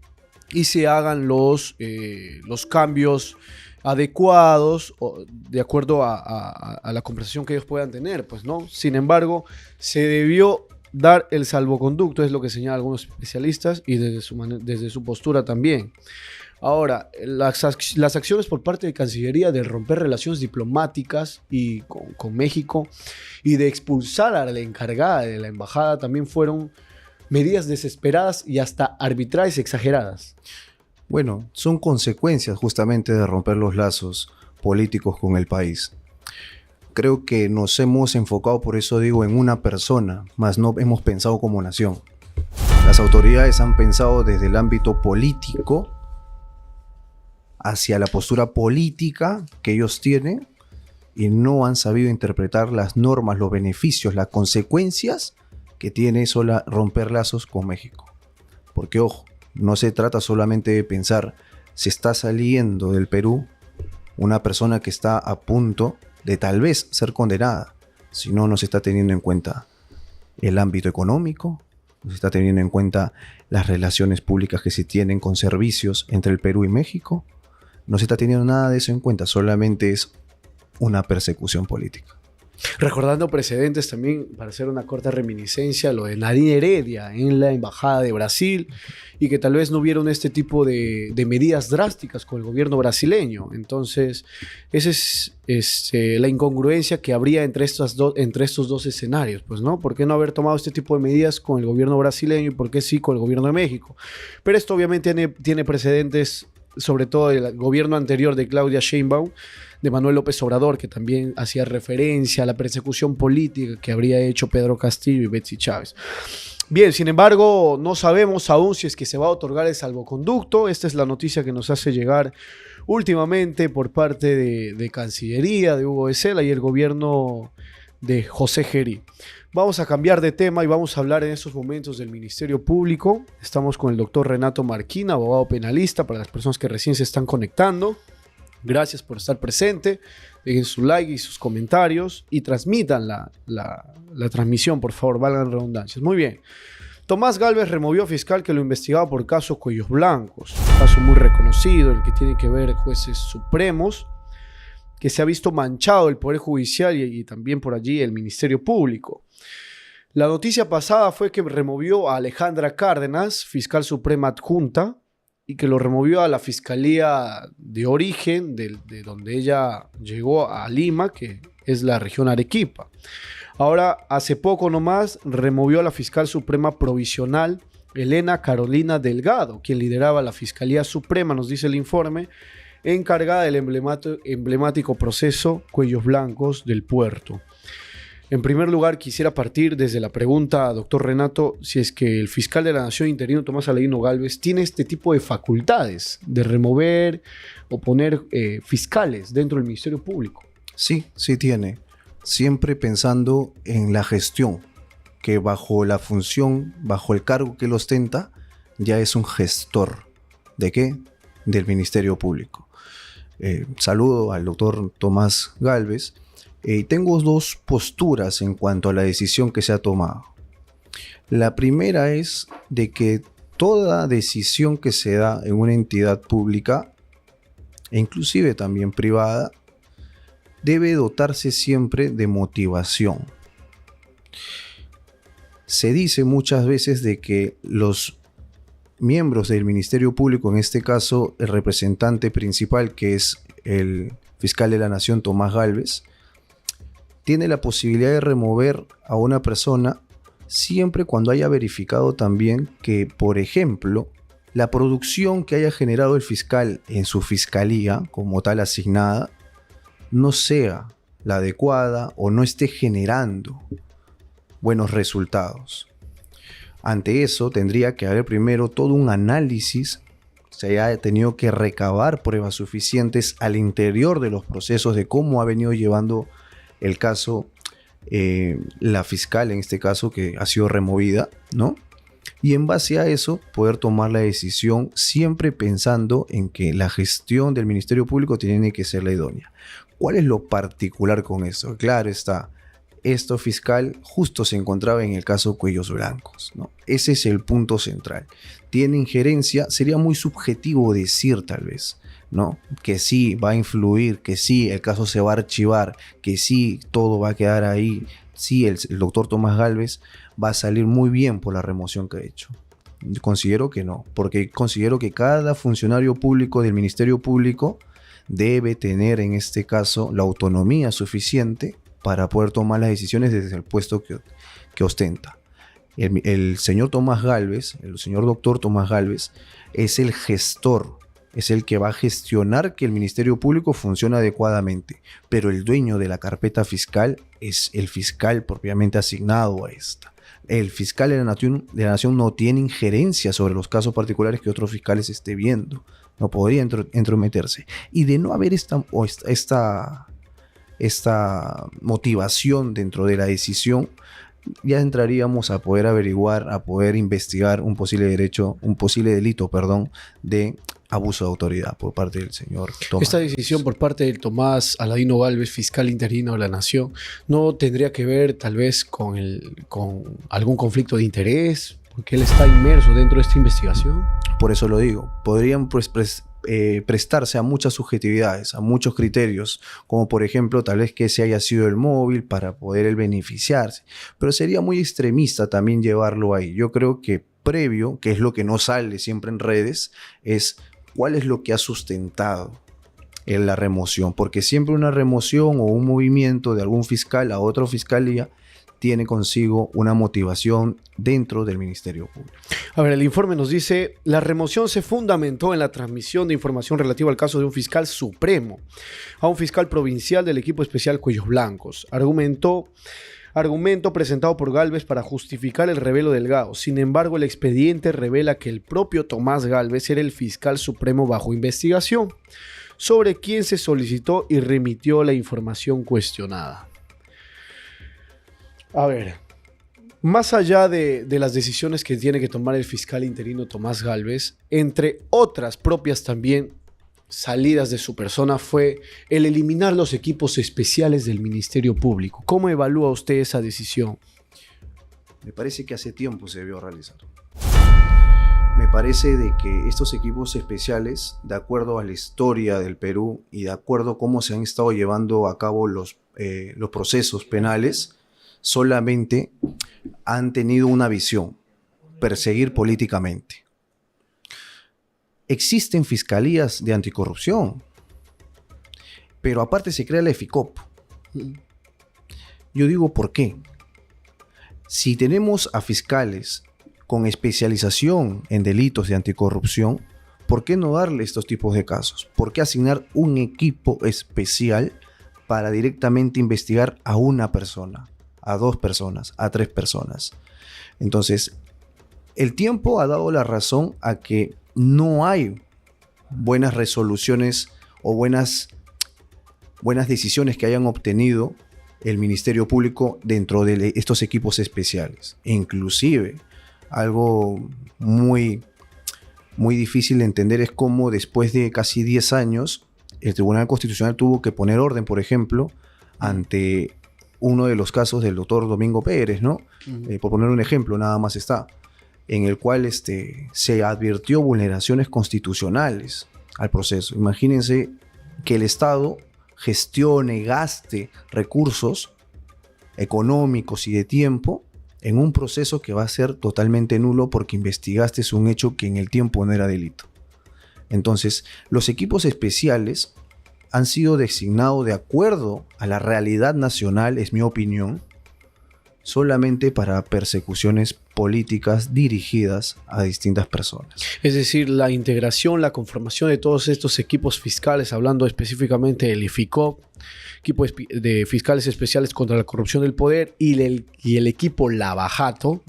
y se hagan los cambios adecuados de acuerdo a la conversación que ellos puedan tener, pues, ¿no? Sin embargo, se debió dar el salvoconducto, es lo que señalan algunos especialistas y desde su postura también. Ahora, las acciones por parte de Cancillería de romper relaciones diplomáticas y con México y de expulsar a la encargada de la embajada también fueron medidas desesperadas y hasta arbitrarias y exageradas. Bueno, son consecuencias justamente de romper los lazos políticos con el país. Creo que nos hemos enfocado, por eso digo, en una persona, más no hemos pensado como nación. Las autoridades han pensado desde el ámbito político hacia la postura política que ellos tienen y no han sabido interpretar las normas, los beneficios, las consecuencias que tiene eso romper lazos con México. Porque, ojo, no se trata solamente de pensar, se está saliendo del Perú una persona que está a punto de tal vez ser condenada, sino no se está teniendo en cuenta el ámbito económico, no se está teniendo en cuenta las relaciones públicas que se tienen con servicios entre el Perú y México, no se está teniendo nada de eso en cuenta, solamente es una persecución política. Recordando precedentes también, para hacer una corta reminiscencia, lo de Nadine Heredia en la Embajada de Brasil y que tal vez no vieron este tipo de medidas drásticas con el gobierno brasileño. Entonces, esa es la incongruencia que habría entre estos dos escenarios, pues, ¿no? ¿Por qué no haber tomado este tipo de medidas con el gobierno brasileño y por qué sí con el gobierno de México? Pero esto obviamente tiene precedentes, sobre todo del gobierno anterior de Claudia Sheinbaum, de Manuel López Obrador, que también hacía referencia a la persecución política que habría hecho Pedro Castillo y Betsy Chávez. Bien, sin embargo, no sabemos aún si es que se va a otorgar el salvoconducto. Esta es la noticia que nos hace llegar últimamente por parte de Cancillería, de Hugo de Sela y el gobierno de José Gerí. Vamos a cambiar de tema y vamos a hablar en estos momentos del Ministerio Público. Estamos con el doctor Renato Marquina, abogado penalista, para las personas que recién se están conectando. Gracias por estar presente. Dejen su like y sus comentarios y transmitan la transmisión, por favor, valgan redundancias. Muy bien. Tomás Gálvez removió fiscal que lo investigaba por caso Cuellos Blancos, un caso muy reconocido, el que tiene que ver jueces supremos, que se ha visto manchado el Poder Judicial y también por allí el Ministerio Público. La noticia pasada fue que removió a Alejandra Cárdenas, fiscal suprema adjunta, y que lo removió a la Fiscalía de origen, de donde ella llegó a Lima, que es la región Arequipa. Ahora, hace poco nomás, removió a la fiscal suprema provisional, Elena Carolina Delgado, quien lideraba la Fiscalía Suprema, nos dice el informe, encargada del emblemático proceso Cuellos Blancos del Puerto. En primer lugar, quisiera partir desde la pregunta, doctor Renato, si es que el fiscal de la Nación interino Tomás Aladino Gálvez tiene este tipo de facultades de remover o poner fiscales dentro del Ministerio Público. Sí, sí tiene. Siempre pensando en la gestión, que bajo la función, bajo el cargo que él ostenta, ya es un gestor. ¿De qué? Del Ministerio Público. Saludo al doctor Tomás Gálvez. Tengo dos posturas en cuanto a la decisión que se ha tomado. La primera es de que toda decisión que se da en una entidad pública, e inclusive también privada, debe dotarse siempre de motivación. Se dice muchas veces de que los miembros del Ministerio Público, en este caso el representante principal, que es el fiscal de la Nación Tomás Gálvez, tiene la posibilidad de remover a una persona siempre cuando haya verificado también que, por ejemplo, la producción que haya generado el fiscal en su fiscalía, como tal asignada, no sea la adecuada o no esté generando buenos resultados. Ante eso tendría que haber primero todo un análisis, se haya tenido que recabar pruebas suficientes al interior de los procesos de cómo ha venido llevando el caso la fiscal, en este caso, que ha sido removida, ¿no? Y en base a eso poder tomar la decisión siempre pensando en que la gestión del Ministerio Público tiene que ser la idónea. ¿Cuál es lo particular con eso? Claro está, esto fiscal justo se encontraba en el caso Cuellos Blancos, ¿no? Ese es el punto central. Tiene injerencia, sería muy subjetivo decir tal vez, ¿no? Que sí va a influir, que sí el caso se va a archivar, que sí todo va a quedar ahí, sí el doctor Tomás Gálvez va a salir muy bien por la remoción que ha hecho. Yo considero que no, porque considero que cada funcionario público del Ministerio Público debe tener en este caso la autonomía suficiente para poder tomar las decisiones desde el puesto que ostenta. El señor Tomás Gálvez, el señor doctor Tomás Gálvez, es el gestor, es el que va a gestionar que el Ministerio Público funcione adecuadamente, pero el dueño de la carpeta fiscal es el fiscal propiamente asignado a esta. El fiscal de la Nación no tiene injerencia sobre los casos particulares que otros fiscales esté viendo, no podría entrometerse. Y de no haber esta motivación dentro de la decisión, ya entraríamos a poder averiguar, a poder investigar un posible delito de abuso de autoridad por parte del señor Tomás. Esta decisión por parte del Tomás Aladino Gálvez, fiscal interino de la Nación, ¿no tendría que ver tal vez con algún conflicto de interés? Porque él está inmerso dentro de esta investigación. Por eso lo digo, podrían prestarse a muchas subjetividades, a muchos criterios, como por ejemplo tal vez que ese haya sido el móvil para poder él beneficiarse, pero sería muy extremista también llevarlo ahí. Yo creo que previo, que es lo que no sale siempre en redes, es cuál es lo que ha sustentado en la remoción, porque siempre una remoción o un movimiento de algún fiscal a otra fiscalía tiene consigo una motivación dentro del Ministerio Público. A ver, el informe nos dice, la remoción se fundamentó en la transmisión de información relativa al caso de un fiscal supremo a un fiscal provincial del equipo especial Cuellos Blancos. Argumentó Argumento presentado por Gálvez para justificar el revelo Delgado. Sin embargo, el expediente revela que el propio Tomás Gálvez era el fiscal supremo bajo investigación, sobre quien se solicitó y remitió la información cuestionada. A ver, más allá de las decisiones que tiene que tomar el fiscal interino Tomás Gálvez, entre otras propias también salidas de su persona, fue el eliminar los equipos especiales del Ministerio Público. ¿Cómo evalúa usted esa decisión? Me parece que hace tiempo se debió realizar. Me parece de que estos equipos especiales, de acuerdo a la historia del Perú y de acuerdo a cómo se han estado llevando a cabo los procesos penales, solamente han tenido una visión: perseguir políticamente. Existen fiscalías de anticorrupción, pero aparte se crea la EFICOP. Yo digo, ¿por qué? Si tenemos a fiscales con especialización en delitos de anticorrupción, ¿por qué no darle estos tipos de casos? ¿Por qué asignar un equipo especial para directamente investigar a una persona, a 2 personas, a 3 personas? Entonces, el tiempo ha dado la razón a que no hay buenas resoluciones o buenas decisiones que hayan obtenido el Ministerio Público dentro de estos equipos especiales. Inclusive, algo muy difícil de entender es cómo después de casi 10 años el Tribunal Constitucional tuvo que poner orden, por ejemplo, ante uno de los casos del doctor Domingo Pérez, ¿no? Por poner un ejemplo, nada más está, en el cual se advirtió vulneraciones constitucionales al proceso. Imagínense que el Estado gestione, gaste recursos económicos y de tiempo en un proceso que va a ser totalmente nulo porque investigaste un hecho que en el tiempo no era delito. Entonces, los equipos especiales han sido designados de acuerdo a la realidad nacional, es mi opinión, solamente para persecuciones políticas dirigidas a distintas personas. Es decir, la integración, la conformación de todos estos equipos fiscales, hablando específicamente del EFICOP, equipo de fiscales especiales contra la corrupción del poder, y el equipo Lavajato,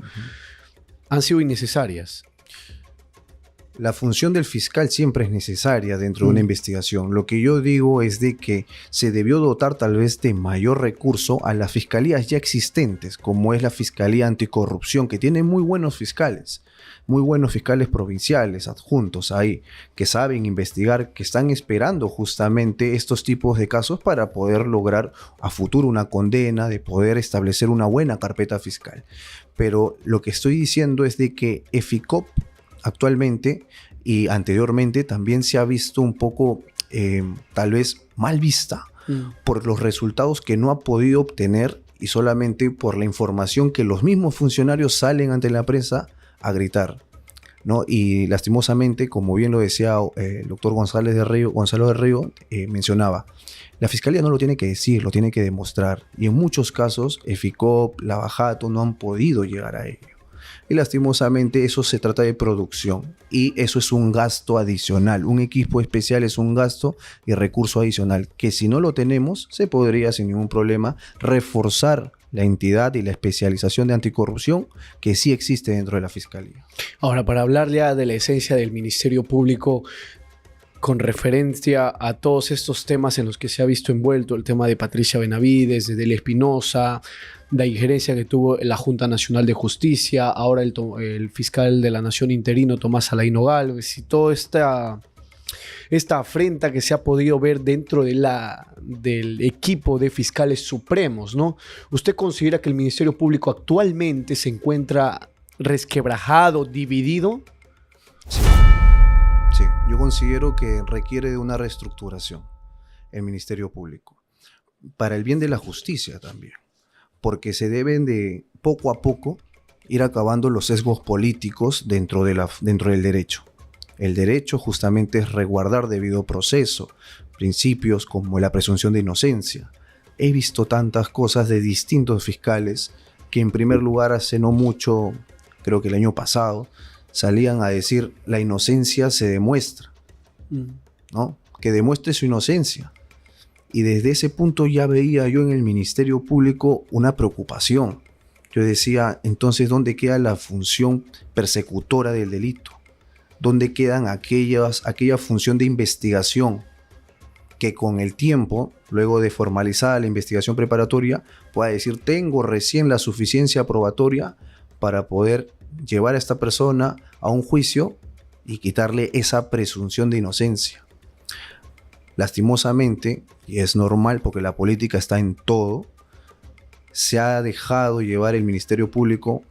han sido innecesarias. La función del fiscal siempre es necesaria dentro de una investigación. Lo que yo digo es de que se debió dotar tal vez de mayor recurso a las fiscalías ya existentes, como es la Fiscalía Anticorrupción, que tiene muy buenos fiscales provinciales adjuntos ahí, que saben investigar, que están esperando justamente estos tipos de casos para poder lograr a futuro una condena, de poder establecer una buena carpeta fiscal. Pero lo que estoy diciendo es de que EFICOP actualmente y anteriormente también se ha visto un poco tal vez mal vista por los resultados que no ha podido obtener y solamente por la información que los mismos funcionarios salen ante la prensa a gritar, ¿no? Y lastimosamente, como bien lo decía el doctor Gonzalo de Río mencionaba, la fiscalía no lo tiene que decir, lo tiene que demostrar, y en muchos casos EFICOP, Lavajato no han podido llegar a ello. Y lastimosamente eso se trata de producción y eso es un gasto adicional. Un equipo especial es un gasto y recurso adicional que si no lo tenemos se podría sin ningún problema reforzar la entidad y la especialización de anticorrupción que sí existe dentro de la Fiscalía. Ahora, para hablar ya de la esencia del Ministerio Público, con referencia a todos estos temas en los que se ha visto envuelto, el tema de Patricia Benavides, de Delia Espinosa, la injerencia que tuvo la Junta Nacional de Justicia, ahora el fiscal de la Nación interino Tomás Alaino Gálvez, y toda esta afrenta que se ha podido ver dentro del equipo de fiscales supremos, ¿no? ¿Usted considera que el Ministerio Público actualmente se encuentra resquebrajado, dividido? Sí, yo considero que requiere de una reestructuración el Ministerio Público, para el bien de la justicia también, porque se deben de poco a poco ir acabando los sesgos políticos dentro del derecho. El derecho justamente es resguardar debido proceso, principios como la presunción de inocencia. He visto tantas cosas de distintos fiscales que en primer lugar hace no mucho, creo que el año pasado, salían a decir la inocencia se demuestra, ¿no? Que demuestre su inocencia. Y desde ese punto ya veía yo en el Ministerio Público una preocupación. Yo decía, entonces, ¿dónde queda la función persecutora del delito? ¿Dónde quedan aquella función de investigación que con el tiempo, luego de formalizada la investigación preparatoria, pueda decir, tengo recién la suficiencia probatoria para poder llevar a esta persona a un juicio y quitarle esa presunción de inocencia? Lastimosamente, y es normal porque la política está en todo, se ha dejado llevar el Ministerio Público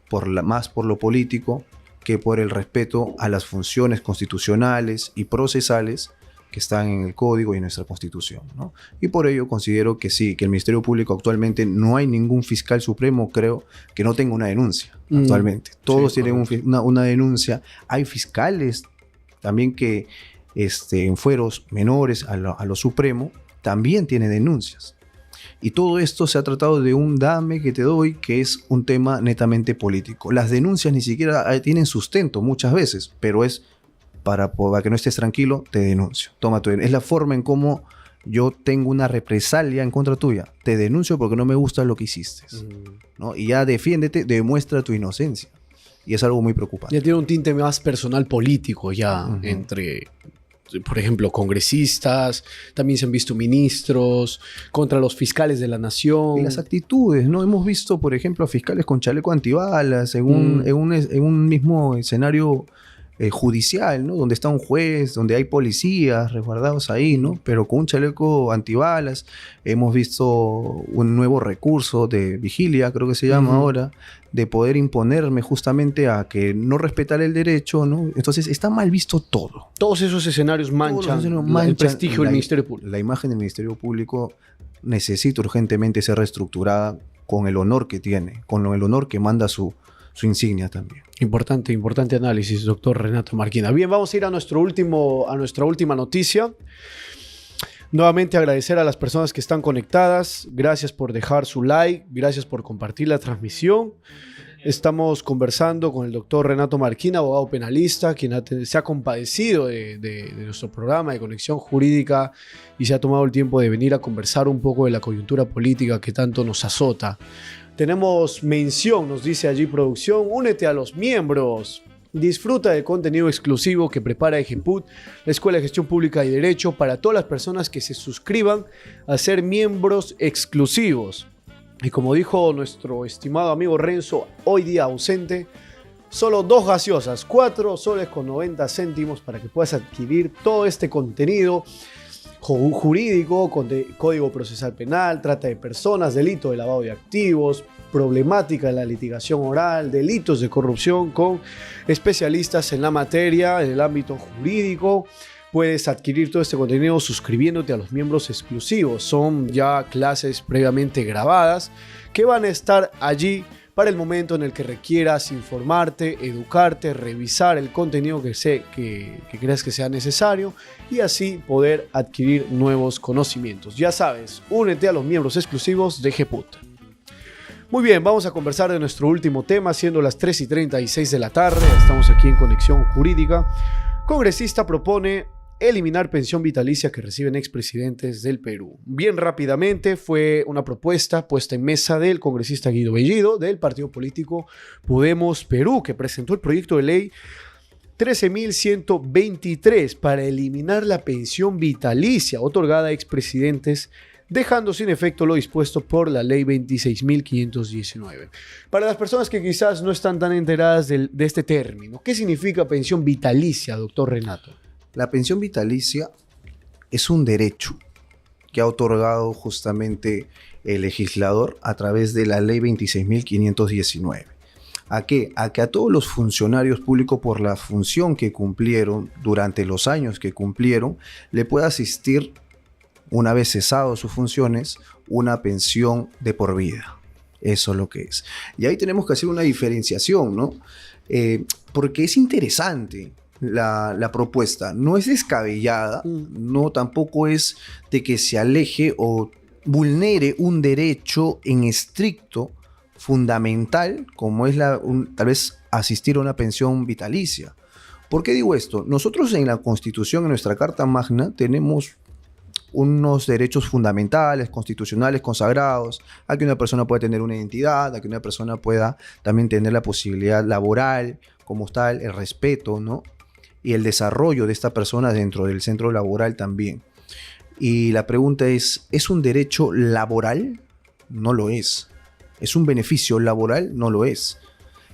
más por lo político que por el respeto a las funciones constitucionales y procesales que están en el Código y en nuestra Constitución, ¿no? Y por ello considero que sí, que el Ministerio Público actualmente no hay ningún fiscal supremo, creo, que no tenga una denuncia actualmente. Todos tienen una denuncia. Hay fiscales también que en fueros menores a lo supremo también tienen denuncias. Y todo esto se ha tratado de un dame que te doy, que es un tema netamente político. Las denuncias ni siquiera tienen sustento muchas veces, pero es para que no estés tranquilo, te denuncio. Toma tu denuncia. Es la forma en cómo yo tengo una represalia en contra tuya. Te denuncio porque no me gusta lo que hiciste, ¿no? Y ya defiéndete, demuestra tu inocencia. Y es algo muy preocupante. Ya tiene un tinte más personal político ya entre, por ejemplo, congresistas, también se han visto ministros, contra los fiscales de la nación. Y las actitudes, ¿no? Hemos visto, por ejemplo, a fiscales con chaleco antibalas en un mismo escenario judicial, ¿no? Donde está un juez, donde hay policías resguardados ahí, ¿no? Pero con un chaleco antibalas. Hemos visto un nuevo recurso de vigilia, creo que se llama ahora, de poder imponerme justamente a que no respetar el derecho, ¿no? Entonces está mal visto todo. Todos esos escenarios manchan el prestigio del Ministerio Público. La imagen del Ministerio Público necesita urgentemente ser reestructurada con el honor que tiene, con el honor que manda su insignia también. Importante análisis, doctor Renato Marquina. Bien, vamos a ir a nuestra última noticia. Nuevamente agradecer a las personas que están conectadas. Gracias por dejar su like, gracias por compartir la transmisión. Estamos conversando con el doctor Renato Marquina, abogado penalista, quien se ha compadecido de nuestro programa de Conexión Jurídica y se ha tomado el tiempo de venir a conversar un poco de la coyuntura política que tanto nos azota. Tenemos mención, nos dice allí producción, únete a los miembros. Disfruta del contenido exclusivo que prepara EGEPUT, la Escuela de Gestión Pública y Derecho, para todas las personas que se suscriban a ser miembros exclusivos. Y como dijo nuestro estimado amigo Renzo, hoy día ausente, solo 2 gaseosas, 4 soles con 90 céntimos para que puedas adquirir todo este contenido jurídico, código procesal penal, trata de personas, delito de lavado de activos, problemática de la litigación oral, delitos de corrupción con especialistas en la materia, en el ámbito jurídico. Puedes adquirir todo este contenido suscribiéndote a los miembros exclusivos. Son ya clases previamente grabadas que van a estar allí para el momento en el que requieras informarte, educarte, revisar el contenido que creas que sea necesario y así poder adquirir nuevos conocimientos. Ya sabes, únete a los miembros exclusivos de EGEPUT. Muy bien, vamos a conversar de nuestro último tema, siendo las 3:36 de la tarde. Estamos aquí en Conexión Jurídica. Congresista propone eliminar pensión vitalicia que reciben expresidentes del Perú. Bien rápidamente, fue una propuesta puesta en mesa del congresista Guido Bellido del partido político Podemos Perú, que presentó el proyecto de ley 13.123 para eliminar la pensión vitalicia otorgada a expresidentes, dejando sin efecto lo dispuesto por la ley 26.519. Para las personas que quizás no están tan enteradas de este término, ¿qué significa pensión vitalicia, doctor Renato? La pensión vitalicia es un derecho que ha otorgado justamente el legislador a través de la ley 26.519. ¿A qué? A que a todos los funcionarios públicos, por la función que cumplieron durante los años que cumplieron, le pueda asistir, una vez cesado sus funciones, una pensión de por vida. Eso es lo que es. Y ahí tenemos que hacer una diferenciación, ¿no? Porque es interesante la propuesta. No es descabellada, no tampoco es de que se aleje o vulnere un derecho en estricto fundamental, como es tal vez asistir a una pensión vitalicia. ¿Por qué digo esto? Nosotros en la Constitución, en nuestra Carta Magna, tenemos unos derechos fundamentales, constitucionales, consagrados, a que una persona pueda tener una identidad, a que una persona pueda también tener la posibilidad laboral, como tal, el respeto, ¿no? Y el desarrollo de esta persona dentro del centro laboral también. Y la pregunta ¿es un derecho laboral? No lo es. ¿Es un beneficio laboral? No lo es.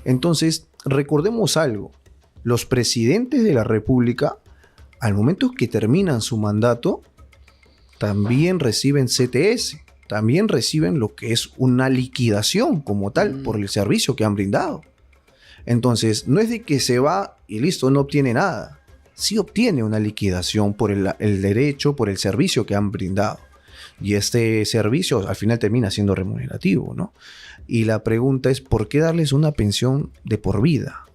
Entonces, recordemos algo. Los presidentes de la República, al momento que terminan su mandato, también reciben CTS, también reciben lo que es una liquidación como tal por el servicio que han brindado. Entonces, no es de que se va y listo, no obtiene nada. Sí obtiene una liquidación por el derecho, por el servicio que han brindado. Y este servicio al final termina siendo remunerativo, ¿no? Y la pregunta es, ¿por qué darles una pensión de por vida?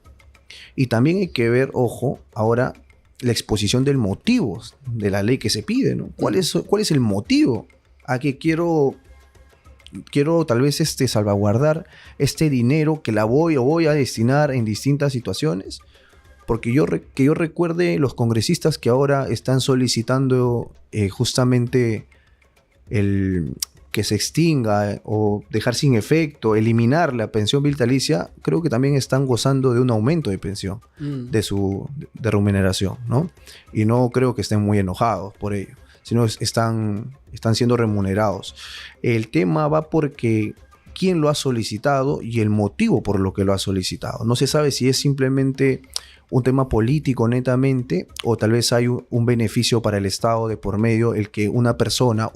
Y también hay que ver, ojo, ahora la exposición del motivo de la ley que se pide, ¿no? ¿Cuál es el motivo? ¿A qué quiero tal vez salvaguardar este dinero que voy a destinar en distintas situaciones? Porque que yo recuerde, los congresistas que ahora están solicitando justamente que se extinga o dejar sin efecto, eliminar la pensión vitalicia, creo que también están gozando de un aumento de pensión, de remuneración, ¿no? Y no creo que estén muy enojados por ello, sino están siendo remunerados. El tema va porque quién lo ha solicitado y el motivo por lo que lo ha solicitado. No se sabe si es simplemente un tema político netamente, o tal vez hay un beneficio para el Estado de por medio, el que una persona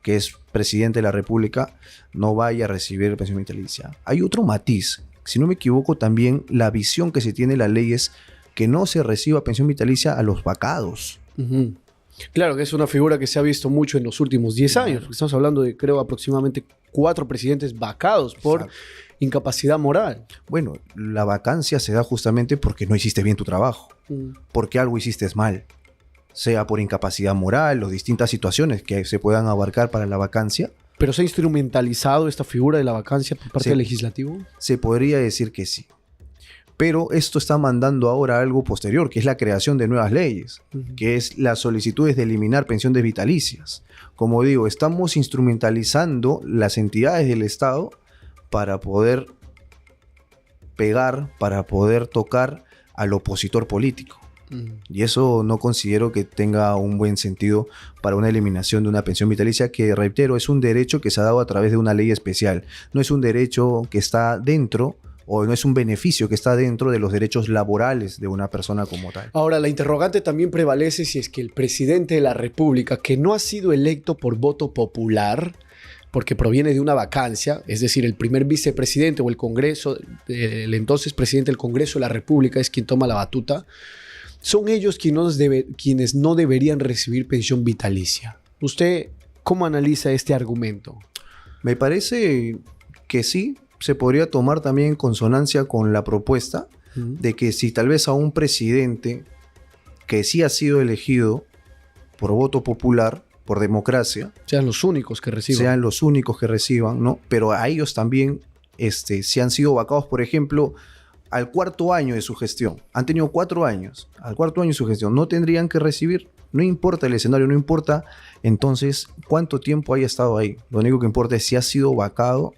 que es presidente de la República no vaya a recibir pensión vitalicia. Hay otro matiz, si no me equivoco también la visión que se tiene de la ley es que no se reciba pensión vitalicia a los vacados. Claro, que es una figura que se ha visto mucho en los últimos 10 años, porque estamos hablando de, creo, aproximadamente 4 presidentes vacados por incapacidad moral. Bueno, la vacancia se da justamente porque no hiciste bien tu trabajo, porque algo hiciste mal, sea por incapacidad moral o distintas situaciones que se puedan abarcar para la vacancia. ¿Pero se ha instrumentalizado esta figura de la vacancia por parte del legislativo? Se podría decir que sí. Pero esto está mandando ahora a algo posterior, que es la creación de nuevas leyes, que es las solicitudes de eliminar pensiones vitalicias. Como digo, estamos instrumentalizando las entidades del Estado para poder pegar, para poder tocar al opositor político. Y eso no considero que tenga un buen sentido para una eliminación de una pensión vitalicia que, reitero, es un derecho que se ha dado a través de una ley especial. No es un derecho que está dentro, o no es un beneficio que está dentro de los derechos laborales de una persona como tal. Ahora, la interrogante también prevalece si es que el presidente de la República, que no ha sido electo por voto popular, porque proviene de una vacancia, es decir, el primer vicepresidente o el Congreso, el entonces presidente del Congreso de la República es quien toma la batuta, son ellos quienes no deberían recibir pensión vitalicia. ¿Usted cómo analiza este argumento? Me parece que sí, se podría tomar también en consonancia con la propuesta de que si tal vez a un presidente que sí ha sido elegido por voto popular, por democracia, sean los únicos que reciban, ¿no? Pero a ellos también, si han sido vacados, por ejemplo, al cuarto año de su gestión, han tenido 4 años, al cuarto año de su gestión, no tendrían que recibir, no importa el escenario, no importa entonces cuánto tiempo haya estado ahí, lo único que importa es si ha sido vacado,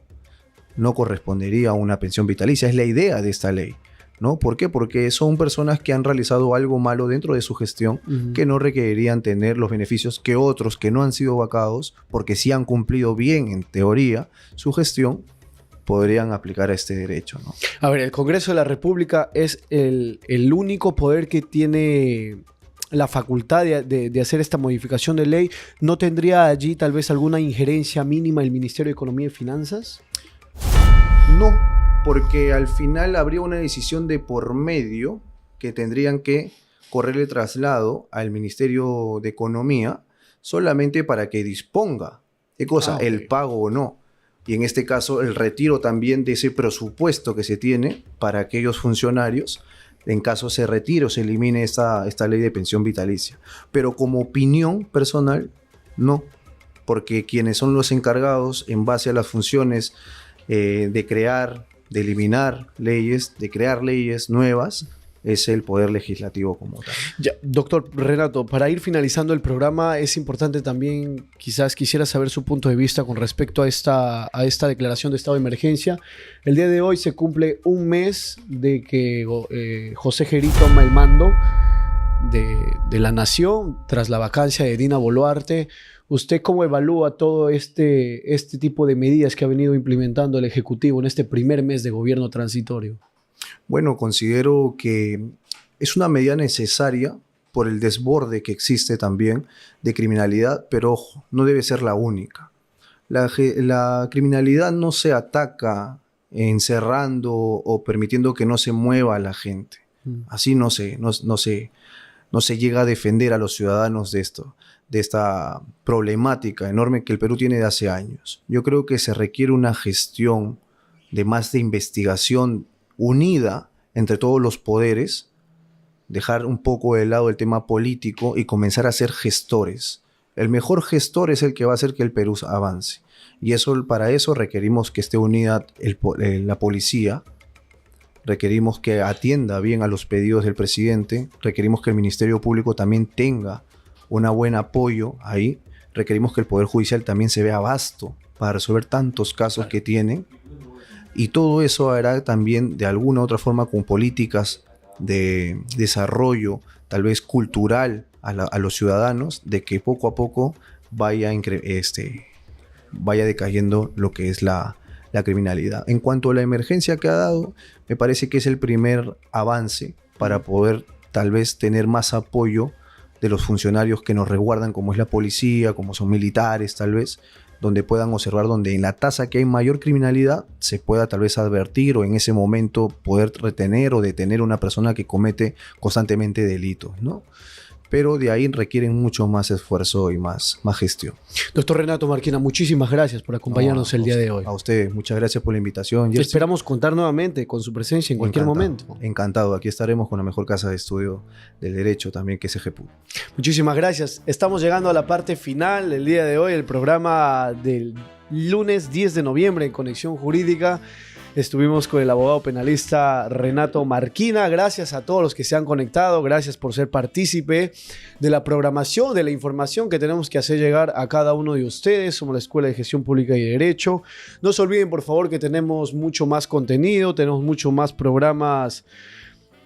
no correspondería a una pensión vitalicia, es la idea de esta ley, ¿no? ¿Por qué? Porque son personas que han realizado algo malo dentro de su gestión, que no requerirían tener los beneficios que otros que no han sido vacados, porque sí han cumplido bien, en teoría, su gestión, podrían aplicar a este derecho, ¿no? A ver, el Congreso de la República es el único poder que tiene la facultad de hacer esta modificación de ley. ¿No tendría allí tal vez alguna injerencia mínima el Ministerio de Economía y Finanzas? No, porque al final habría una decisión de por medio que tendrían que correr el traslado al Ministerio de Economía solamente para que disponga de cosa, el pago o no. Y en este caso el retiro también de ese presupuesto que se tiene para aquellos funcionarios en caso se retire o se elimine esta ley de pensión vitalicia. Pero como opinión personal, no, porque quienes son los encargados en base a las funciones de crear, de eliminar leyes, de crear leyes nuevas, es el poder legislativo como tal. Ya, doctor Renato, para ir finalizando el programa, es importante también, quizás quisiera saber su punto de vista con respecto a esta declaración de estado de emergencia. El día de hoy se cumple un mes de que José Gerí toma el mando de la nación tras la vacancia de Dina Boluarte. ¿Usted cómo evalúa todo este tipo de medidas que ha venido implementando el Ejecutivo en este primer mes de gobierno transitorio? Bueno, considero que es una medida necesaria por el desborde que existe también de criminalidad, pero ojo, no debe ser la única. La criminalidad no se ataca encerrando o permitiendo que no se mueva la gente. Así no se llega a defender a los ciudadanos de esta problemática enorme que el Perú tiene de hace años. Yo creo que se requiere una gestión de investigación unida entre todos los poderes, dejar un poco de lado el tema político y comenzar a ser gestores. El mejor gestor es el que va a hacer que el Perú avance. Y para eso requerimos que esté unida la policía, requerimos que atienda bien a los pedidos del presidente, requerimos que el Ministerio Público también tenga un buen apoyo ahí, requerimos que el Poder Judicial también se vea vasto para resolver tantos casos que tienen. Y todo eso hará también de alguna u otra forma con políticas de desarrollo, tal vez cultural a los ciudadanos, de que poco a poco vaya decayendo lo que es la criminalidad. En cuanto a la emergencia que ha dado, me parece que es el primer avance para poder tal vez tener más apoyo de los funcionarios que nos resguardan, como es la policía, como son militares tal vez, donde puedan observar, donde en la tasa que hay mayor criminalidad se pueda tal vez advertir o en ese momento poder retener o detener a una persona que comete constantemente delitos, ¿no? Pero de ahí requieren mucho más esfuerzo y más gestión. Doctor Renato Marquina, muchísimas gracias por acompañarnos el día de hoy. A ustedes, muchas gracias por la invitación. Jersey. Esperamos contar nuevamente con su presencia en cualquier momento. Encantado, aquí estaremos con la mejor casa de estudio del derecho también, que es EGEPUT. Muchísimas gracias. Estamos llegando a la parte final del día de hoy, el programa del lunes 10 de noviembre en Conexión Jurídica. Estuvimos con el abogado penalista Renato Marquina. Gracias a todos los que se han conectado. Gracias por ser partícipe de la programación, de la información que tenemos que hacer llegar a cada uno de ustedes. Somos la Escuela de Gestión Pública y Derecho. No se olviden, por favor, que tenemos mucho más contenido, tenemos mucho más programas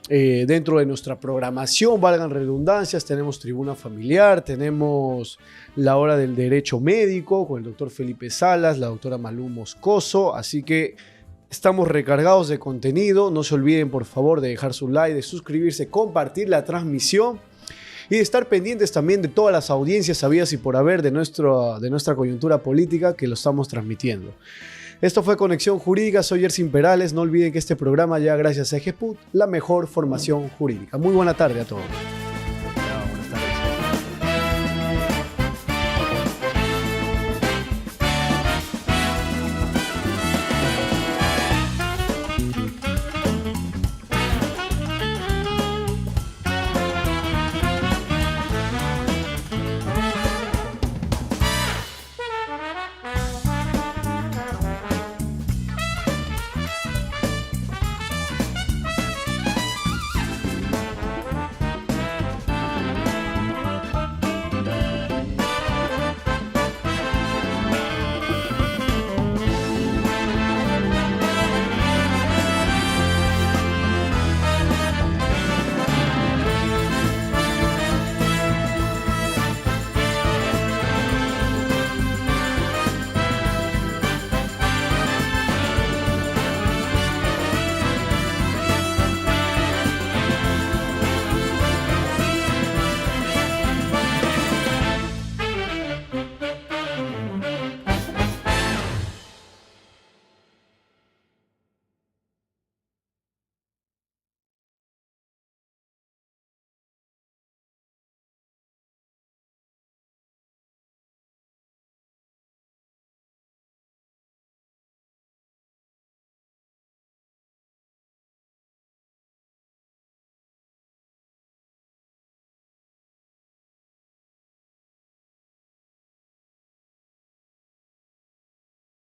dentro de nuestra programación, valgan redundancias. Tenemos Tribuna Familiar, tenemos la Hora del Derecho Médico con el doctor Felipe Salas, la doctora Malú Moscoso. Así que estamos recargados de contenido. No se olviden, por favor, de dejar su like, de suscribirse, compartir la transmisión y de estar pendientes también de todas las audiencias habidas y por haber de nuestra coyuntura política que lo estamos transmitiendo. Esto fue Conexión Jurídica. Soy Jersey Perales. No olviden que este programa llega gracias a EGEPUT, la mejor formación jurídica. Muy buena tarde a todos.